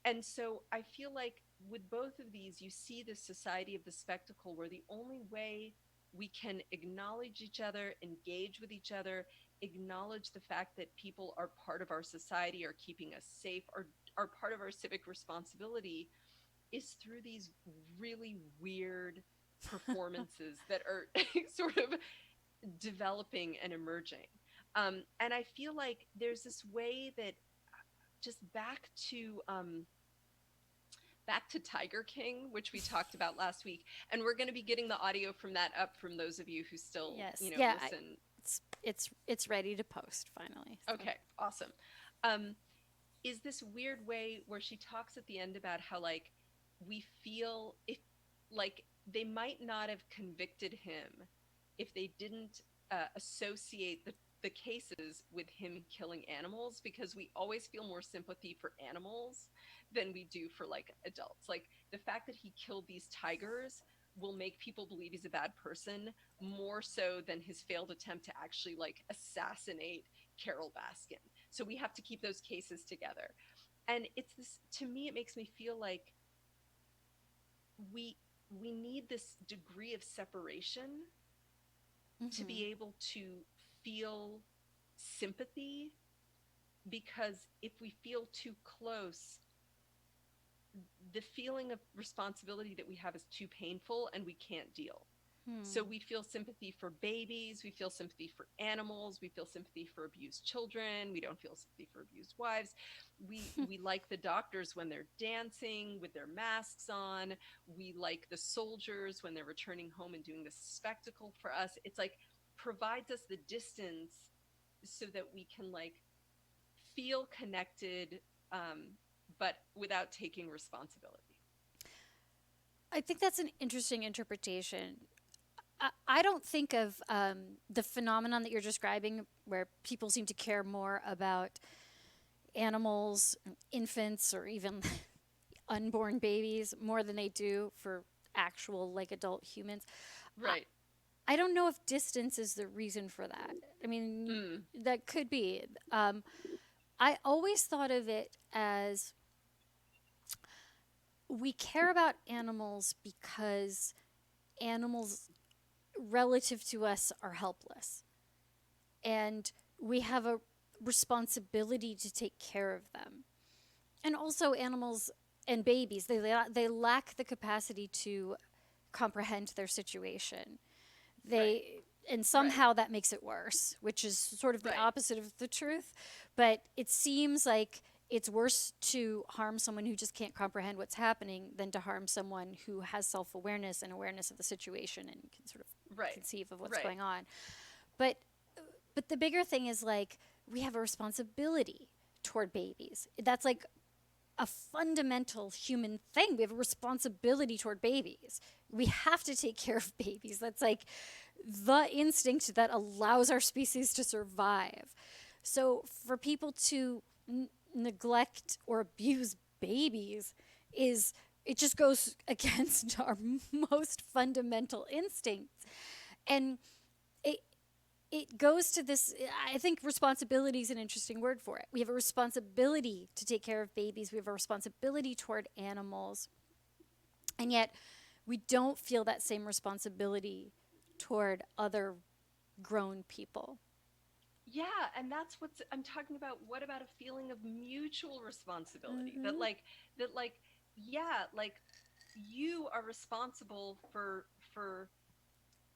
And so I feel like with both of these, you see the society of the spectacle where the only way we can acknowledge each other, engage with each other, acknowledge the fact that people are part of our society, are keeping us safe, are part of our civic responsibility is through these really weird performances that are sort of developing and emerging. And I feel like there's this way that just back to Tiger King, which we talked about last week, and we're going to be getting the audio from that up from those of you who still, Yes. Yeah. listen. It's ready to post finally. So. Okay, awesome. Um, is this weird way where she talks at the end about how like we feel if like they might not have convicted him if they didn't associate the cases with him killing animals, because we always feel more sympathy for animals than we do for like adults. Like the fact that he killed these tigers will make people believe he's a bad person more so than his failed attempt to actually like assassinate Carol Baskin. So we have to keep those cases together. And it's this, to me it makes me feel like we we need this degree of separation to Mm-hmm. be able to feel sympathy, because if we feel too close, the feeling of responsibility that we have is too painful and we can't deal. So Hmm. we feel sympathy for babies, we feel sympathy for animals, we feel sympathy for abused children, we don't feel sympathy for abused wives. We like the doctors when they're dancing with their masks on. We like the soldiers when they're returning home and doing this spectacle for us. It's like provides us the distance so that we can like feel connected, but without taking responsibility. I think that's an interesting interpretation. I don't think of the phenomenon that you're describing, where people seem to care more about animals, infants, or even unborn babies more than they do for actual like adult humans. I, Right. I don't know if distance is the reason for that. I mean, Mm. that could be. I always thought of it as we care about animals because animals relative to us are helpless. And we have a responsibility to take care of them. And also, animals and babies, they lack the capacity to comprehend their situation. Right. And Right. somehow that makes it worse, which is sort of the Right. opposite of the truth. But it seems like it's worse to harm someone who just can't comprehend what's happening than to harm someone who has self awareness and awareness of the situation and can sort of Right. conceive of what's Right. going on. But the bigger thing is like we have a responsibility toward babies. That's like a fundamental human thing. We have a responsibility toward babies. We have to take care of babies. That's like the instinct that allows our species to survive. So for people to neglect or abuse babies is it just goes against our most fundamental instincts. And it it goes to this. I think responsibility is an interesting word for it. We have a responsibility to take care of babies. We have a responsibility toward animals. And yet we don't feel that same responsibility toward other grown people. Yeah, and that's what I'm talking about. What about a feeling of mutual responsibility? That like yeah, like you are responsible for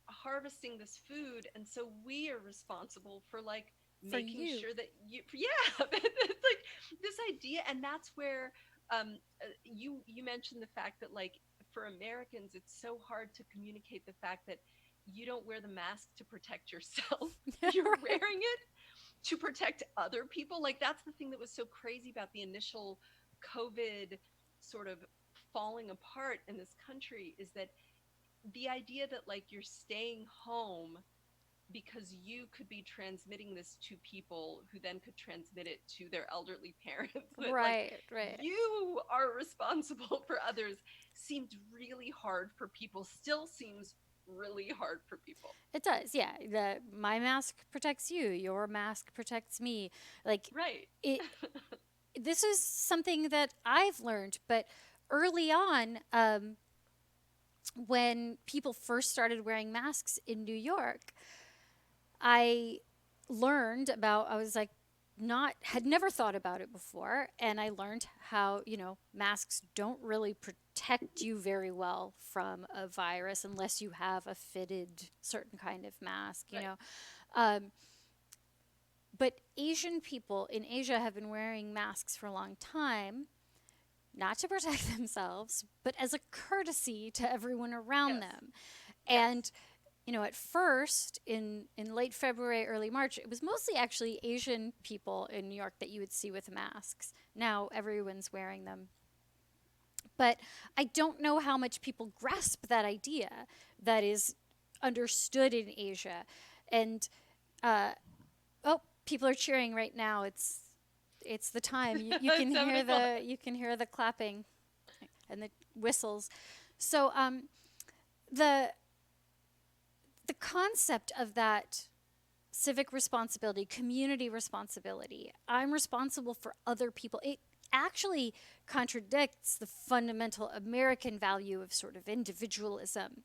harvesting this food, and so we are responsible for like For making you. sure that you yeah, it's like this idea. And that's where you mentioned the fact that like for Americans it's so hard to communicate the fact that you don't wear the mask to protect yourself. You're Right. wearing it to protect other people. Like that's the thing that was so crazy about the initial COVID sort of falling apart in this country, is that the idea that like you're staying home because you could be transmitting this to people who then could transmit it to their elderly parents, that like Right, right. you are responsible for others, seemed really hard for people, still seems really hard for people. It does, yeah. My mask protects you. Your mask protects me. Like Right. it. This is something that I've learned, but early on, when people first started wearing masks in New York, I learned about. I was like, not had never thought about it before, and I learned how masks don't really protect you very well from a virus unless you have a fitted certain kind of mask. Right. Um, but Asian people in Asia have been wearing masks for a long time, not to protect themselves, but as a courtesy to everyone around Yes. them. Yes. And at first in late February, early March, it was mostly actually Asian people in New York that you would see with masks. Now everyone's wearing them. But I don't know how much people grasp that idea that is understood in Asia. And oh, people are cheering right now. It's the time. You can 7 o'clock. you can hear the clapping and the whistles. So the the concept of that civic responsibility, community responsibility, I'm responsible for other people. It actually contradicts the fundamental American value of sort of individualism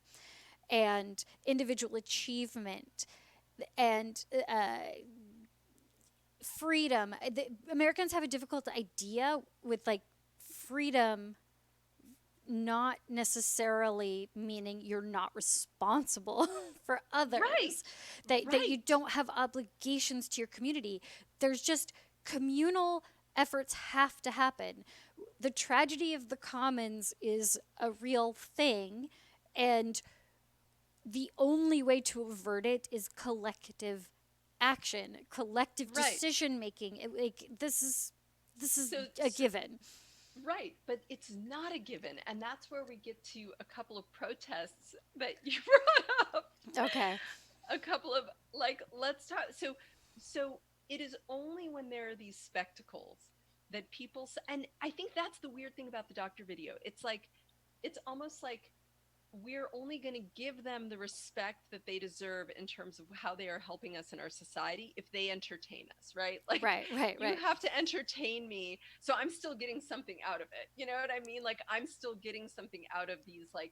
and individual achievement and freedom. Americans have a difficult idea with like freedom not necessarily meaning you're not responsible for others, Right. that you Right. don't have obligations to your community. There's just communal efforts have to happen. The tragedy of the commons is a real thing, and the only way to avert it is collective action, collective Right. decision making. This is So, a so given. right, but it's not a given, and that's where we get to a couple of protests that you brought up. Okay. A couple of like, let's talk. So it is only when there are these spectacles that and I think that's the weird thing about the doctor video. It's like, it's almost like we're only going to give them the respect that they deserve in terms of how they are helping us in our society if they entertain us, right? Like Right, right, you right. have to entertain me, so I'm still getting something out of it. You know what I mean? Like I'm still getting something out of these like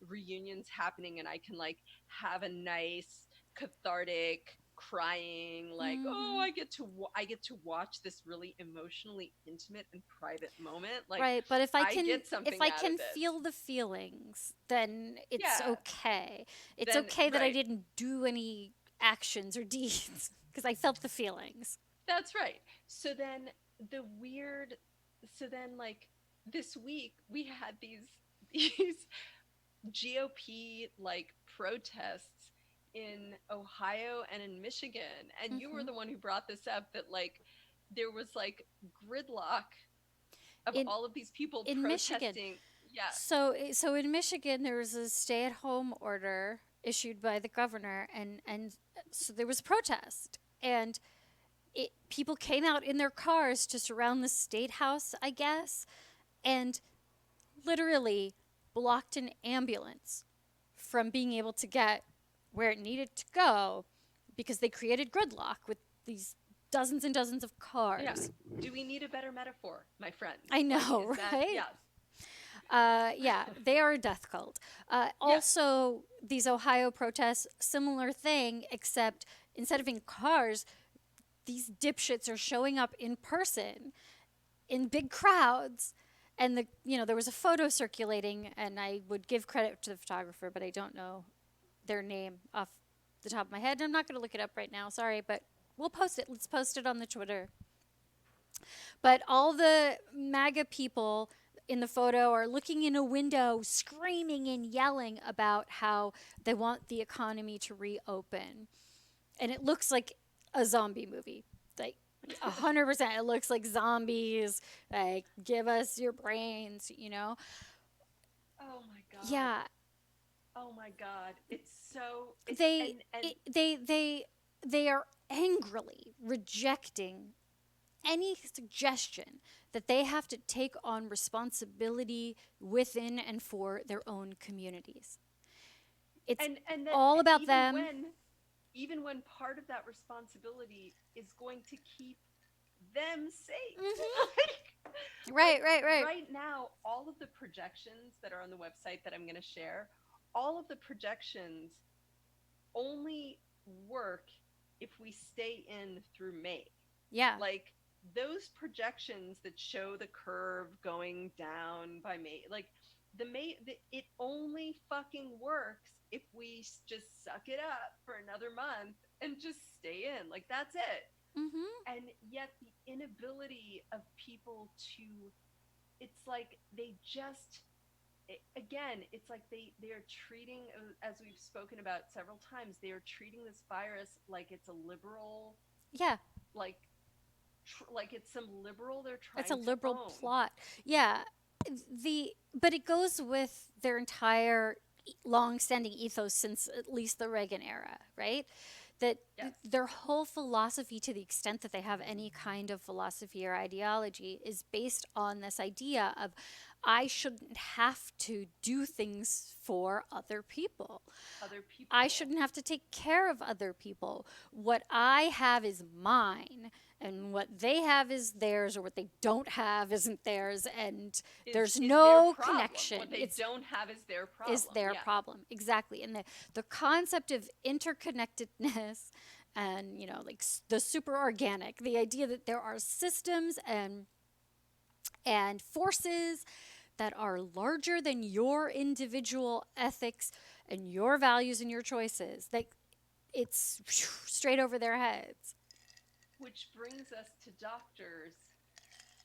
reunions happening, and I can like have a nice cathartic crying like, oh, Hmm. I get to watch this really emotionally intimate and private moment. Like Right, but I get if something I out of can it. feel the feelings, then it's Yeah. okay. It's Then okay that I right. didn't do any actions or deeds because I felt the feelings. That's right. So then the weird so then like this week we had these GOP like protests in Ohio and in Michigan, and you were Hmm. the one who brought this up, that like there was like gridlock of In all of these people in Michigan. protesting. Yeah. So in Michigan there was a stay-at-home order issued by the governor, and so there was a protest, and people came out in their cars to surround the state house, I guess, and literally blocked an ambulance from being able to get where it needed to go because they created gridlock with these dozens and dozens of cars. Yeah. Do we need a better metaphor, my friend? I know, Is that- right? yeah. Yeah, they are a death cult. Also, these Ohio protests, similar thing, except instead of in cars, these dipshits are showing up in person in big crowds. And there was a photo circulating, and I would give credit to the photographer, but I don't know their name off the top of my head. I'm not going to look it up right now, sorry, but we'll post it. Let's post it on the Twitter. But all the MAGA people in the photo are looking in a window, screaming and yelling about how they want the economy to reopen. And it looks like a zombie movie. Like 100%, it looks like zombies. Like, give us your brains, Oh my god. Yeah, Oh my god. It's so. they are angrily rejecting any suggestion that they have to take on responsibility within and for their own communities. It's and all about even them. Even when part of that responsibility is going to keep them safe. Right. Right now, all of the projections that are on the website that I'm going to share, all of the projections only work if we stay in through May. Yeah. Like, those projections that show the curve going down by May, like it only fucking works if we just suck it up for another month and just stay in. Like, that's it. And yet the inability of people to, it's like they just, again, it's like they're treating, as we've spoken about several times, they are treating this virus like it's a liberal, like it's some liberal they're trying it's a to liberal own. plot. Yeah. But it goes with their entire long-standing ethos since at least the Reagan era, right? That their whole philosophy, to the extent that they have any kind of philosophy or ideology, is based on this idea of, I shouldn't have to do things for other people. I shouldn't have to take care of other people. What I have is mine, and what they have is theirs, or what they don't have isn't theirs, and there's no connection. What they don't have is their problem. Is their problem, exactly. And the concept of interconnectedness and, like the super organic, the idea that there are systems and forces that are larger than your individual ethics and your values and your choices. Like, it's straight over their heads. Which brings us to doctors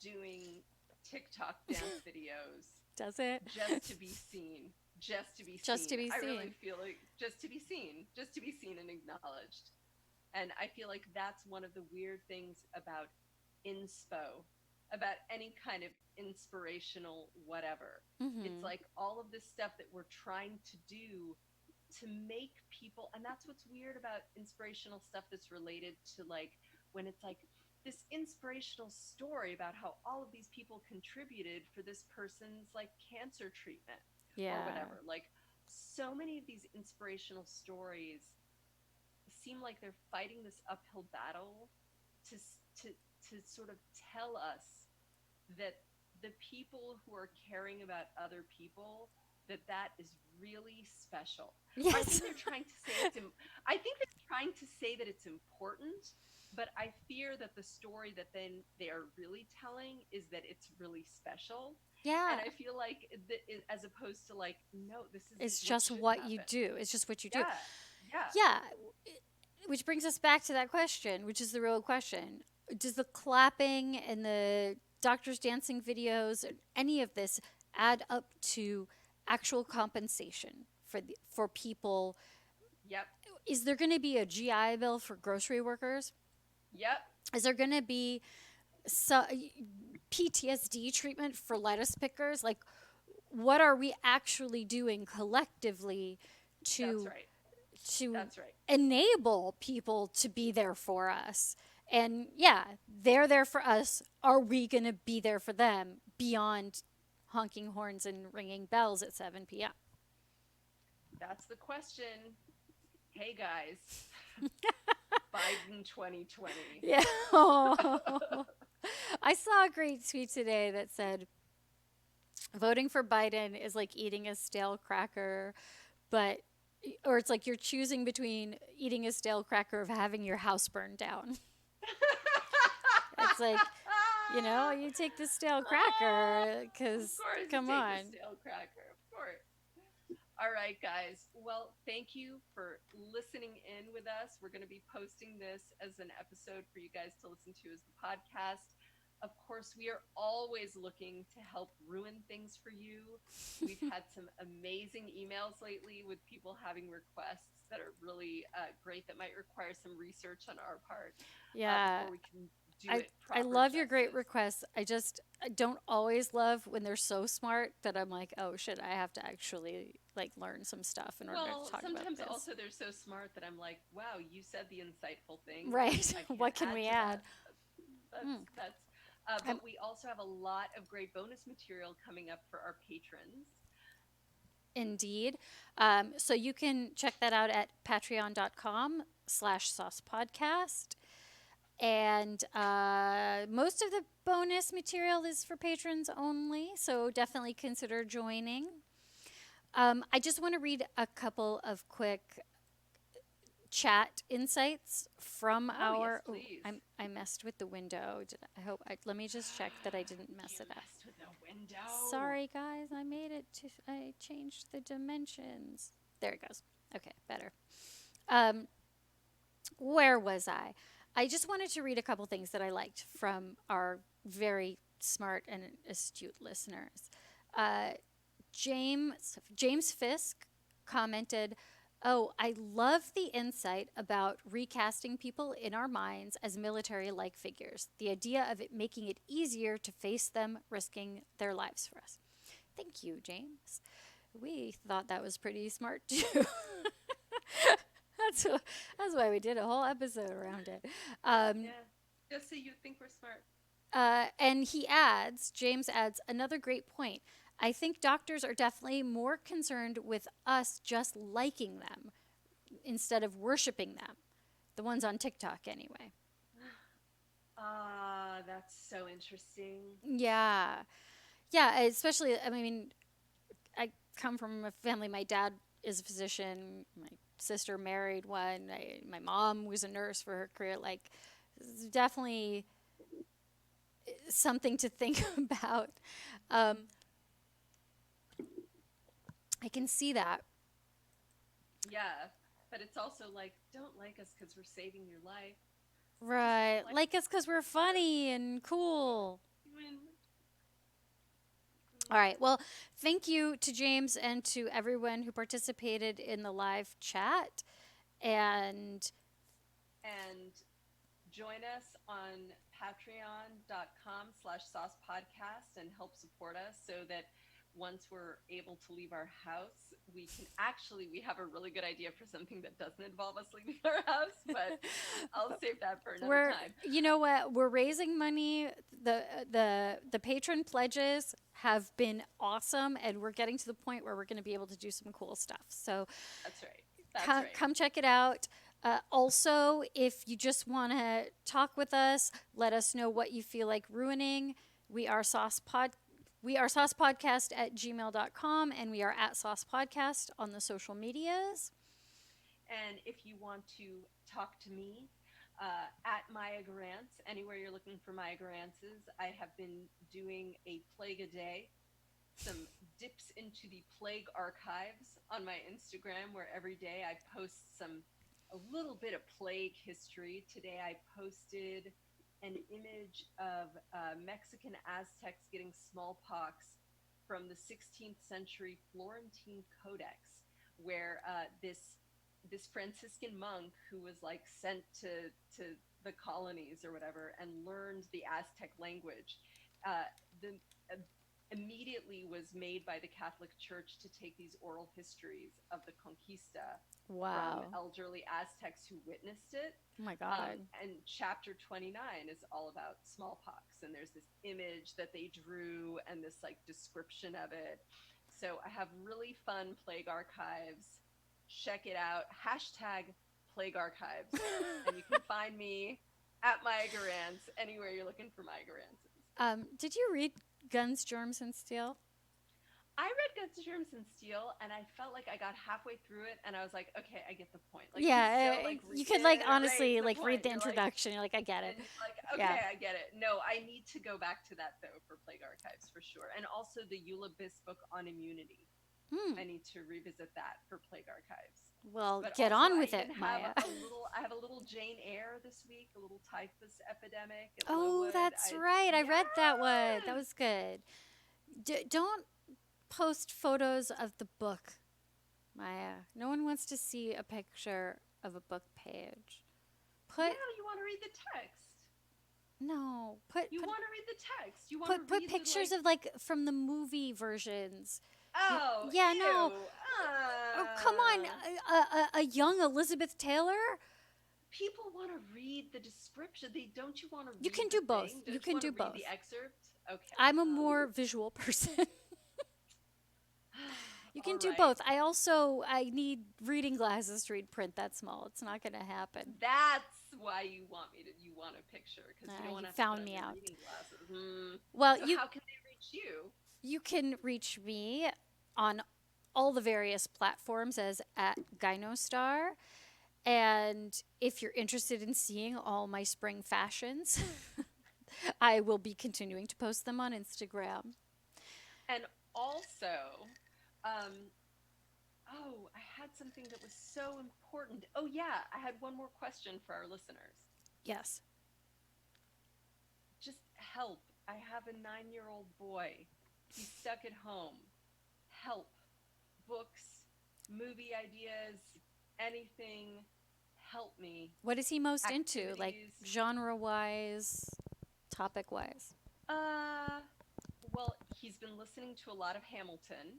doing TikTok dance videos. Does it? Just to be seen. Just to be Just seen. to be I seen. really feel like just to be seen. Just to be seen and acknowledged. And I feel like that's one of the weird things about inspo, about any kind of inspirational whatever. It's like all of this stuff that we're trying to do to make people, and that's what's weird about inspirational stuff that's related to, like, when it's like this inspirational story about how all of these people contributed for this person's, like, cancer treatment or whatever. Like, so many of these inspirational stories seem like they're fighting this uphill battle to sort of tell us that the people who are caring about other people, that is really special. Yes. I think they're trying to say that it's important, but I fear that the story that then they are really telling is that it's really special. Yeah. And I feel like, as opposed to, like, no, this is. It's just what you do. It's just what you do. Yeah. Which brings us back to that question, which is the real question. Does the clapping and the doctors dancing videos, any of this, add up to actual compensation for people? Yep. Is there going to be a GI Bill for grocery workers? Yep. Is there going to be PTSD treatment for lettuce pickers? Like, what are we actually doing collectively to to That's right. enable people to be there for us. And yeah, they're there for us. Are we going to be there for them beyond honking horns and ringing bells at 7 p.m.? That's the question. Hey guys, Biden 2020. Yeah. I saw a great tweet today that said voting for Biden is like eating a stale cracker, but or it's like you're choosing between eating a stale cracker or having your house burned down. It's like, you take the stale cracker Of because course, come you take on. the stale cracker. Of course. All right, guys. Well, thank you for listening in with us. We're going to be posting this as an episode for you guys to listen to as the podcast. Of course, we are always looking to help ruin things for you. We've had some amazing emails lately with people having requests that are really great that might require some research on our part Yeah. before we can do I, it I proper love your great justice. requests. I don't always love when they're so smart that I'm like, oh shit, I have to actually like learn some stuff in order Well, to talk about sometimes this. also they're so smart that I'm like, wow, you said the insightful thing. Right. I can't What can we to add? that. Hmm. But we also have a lot of great bonus material coming up for our patrons. Indeed. So you can check that out at patreon.com/saucepodcast. And most of the bonus material is for patrons only, so definitely consider joining. I just want to read a couple of quick chat insights from our. Yes, please. I messed with the window. Let me just check that I didn't mess You it up. messed with the window. Sorry, guys. I changed the dimensions. There it goes. Okay, better. Where was I? I just wanted to read a couple things that I liked from our very smart and astute listeners. James Fisk commented, "Oh, I love the insight about recasting people in our minds as military-like figures. The idea of it making it easier to face them risking their lives for us." Thank you, James. We thought that was pretty smart too. That's why we did a whole episode around it. Yeah, just so you think we're smart. And James adds, another great point. I think doctors are definitely more concerned with us just liking them instead of worshiping them. The ones on TikTok, anyway. That's so interesting. Yeah. Yeah, especially, I mean, I come from a family, my dad is a physician, my sister married one, my mom was a nurse for her career. Like, it's definitely something to think about. I can see that. Yeah, but it's also like, don't like us because we're saving your life. Right. Like us because we're funny and cool. All right. Well, thank you to James and to everyone who participated in the live chat. And join us on patreon.com/saucepodcast and help support us so that once we're able to leave our house, we have a really good idea for something that doesn't involve us leaving our house, but I'll save that for another time. You know what? We're raising money. The patron pledges have been awesome, and we're getting to the point where we're going to be able to do some cool stuff. So that's right. Come check it out. Also, if you just want to talk with us, let us know what you feel like ruining. We are saucepodcast at gmail.com, and we are at saucepodcast on the social medias. And if you want to talk to me, at Maya Garance, anywhere you're looking for Maya Garances, I have been doing a plague a day, some dips into the plague archives on my Instagram, where every day I post a little bit of plague history. Today I posted an image of Mexican Aztecs getting smallpox from the 16th century Florentine Codex, where this Franciscan monk who was like sent to the colonies or whatever and learned the Aztec language. immediately was made by the Catholic Church to take these oral histories of the Conquista Wow. from elderly Aztecs who witnessed it. Oh my God. And chapter 29 is all about smallpox. And there's this image that they drew and this like description of it. So I have really fun plague archives. Check it out. Hashtag plague archives. And you can find me at Maya anywhere you're looking for Maya. Did you read Guns, Germs, and Steel? I read Guns, Germs, and Steel, and I felt like I got halfway through it, and I was like, okay, I get the point. Like, Yeah, so, like, you could like reiterate honestly like read point. the You're introduction. You're like, I get it. and you're like, okay, Yeah. I get it. No, I need to go back to that though for Plague Archives for sure, and also the Eula Biss book on immunity. I need to revisit that for Plague Archives. Well, But get also, on with I it, even Maya. I have a little Jane Eyre this week, a little typhus epidemic. At Oh, Lowood. that's right. I read that one. That Yes! was good. Don't post photos of the book, Maya. No one wants to see a picture of a book page. Put Yeah, you want to read the text. no. Put You put want to read the text. You want to put read pictures the, of like from the movie versions. Oh, yeah, no. ew. Oh, come on, a young Elizabeth Taylor. People want to read the description. Don't you want to read You can the do both. thing? You Don't can wanna do read both. the excerpt? Okay. I'm a more visual person. You can do All right. both. I need reading glasses to read print that small. It's not going to happen. That's why you want a picture because you don't You want to found put me on your out. reading glasses. Well, So how can they reach you? you can reach me on all the various platforms as at Gynostar. And if you're interested in seeing all my spring fashions, I will be continuing to post them on Instagram. And also, I had something that was so important. Oh yeah, I had one more question for our listeners. Yes. Just help. I have a 9-year-old boy. He's stuck at home. Help. Books, movie ideas, anything. Help me. What is he most into? Like Activities. genre-wise, topic-wise? Well, he's been listening to a lot of Hamilton.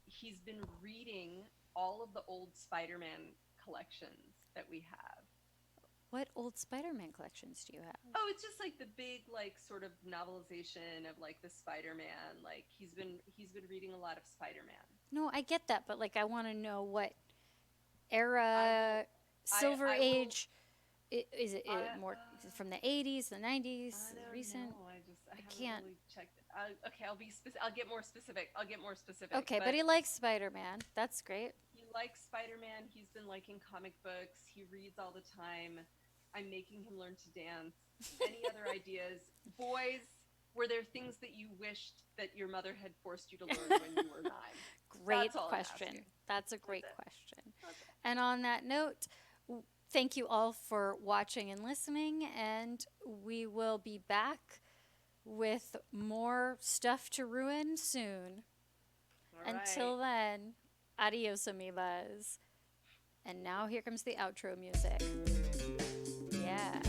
He's been reading all of the old Spider-Man collections that we have. What old Spider-Man collections do you have? Oh, it's just like the big, like, sort of novelization of like the Spider-Man. Like he's been reading a lot of Spider-Man. No, I get that, but like I want to know what era, Silver I will- Age. Is it more from the 80s, the 90s, I don't recent? know. I haven't can't- really checked. Okay, I'll get more specific. Okay, but he likes Spider-Man. That's great. He likes Spider-Man. He's been liking comic books. He reads all the time. I'm making him learn to dance. Any other ideas? Boys, were there things that you wished that your mother had forced you to learn when you were 9? Great That's all I'm question. asking. That's a great it. question. And on that note, thank you all for watching and listening, and we will be back with more stuff to ruin soon. All Until right. then, adios, amoebas. And now here comes the outro music. Yeah.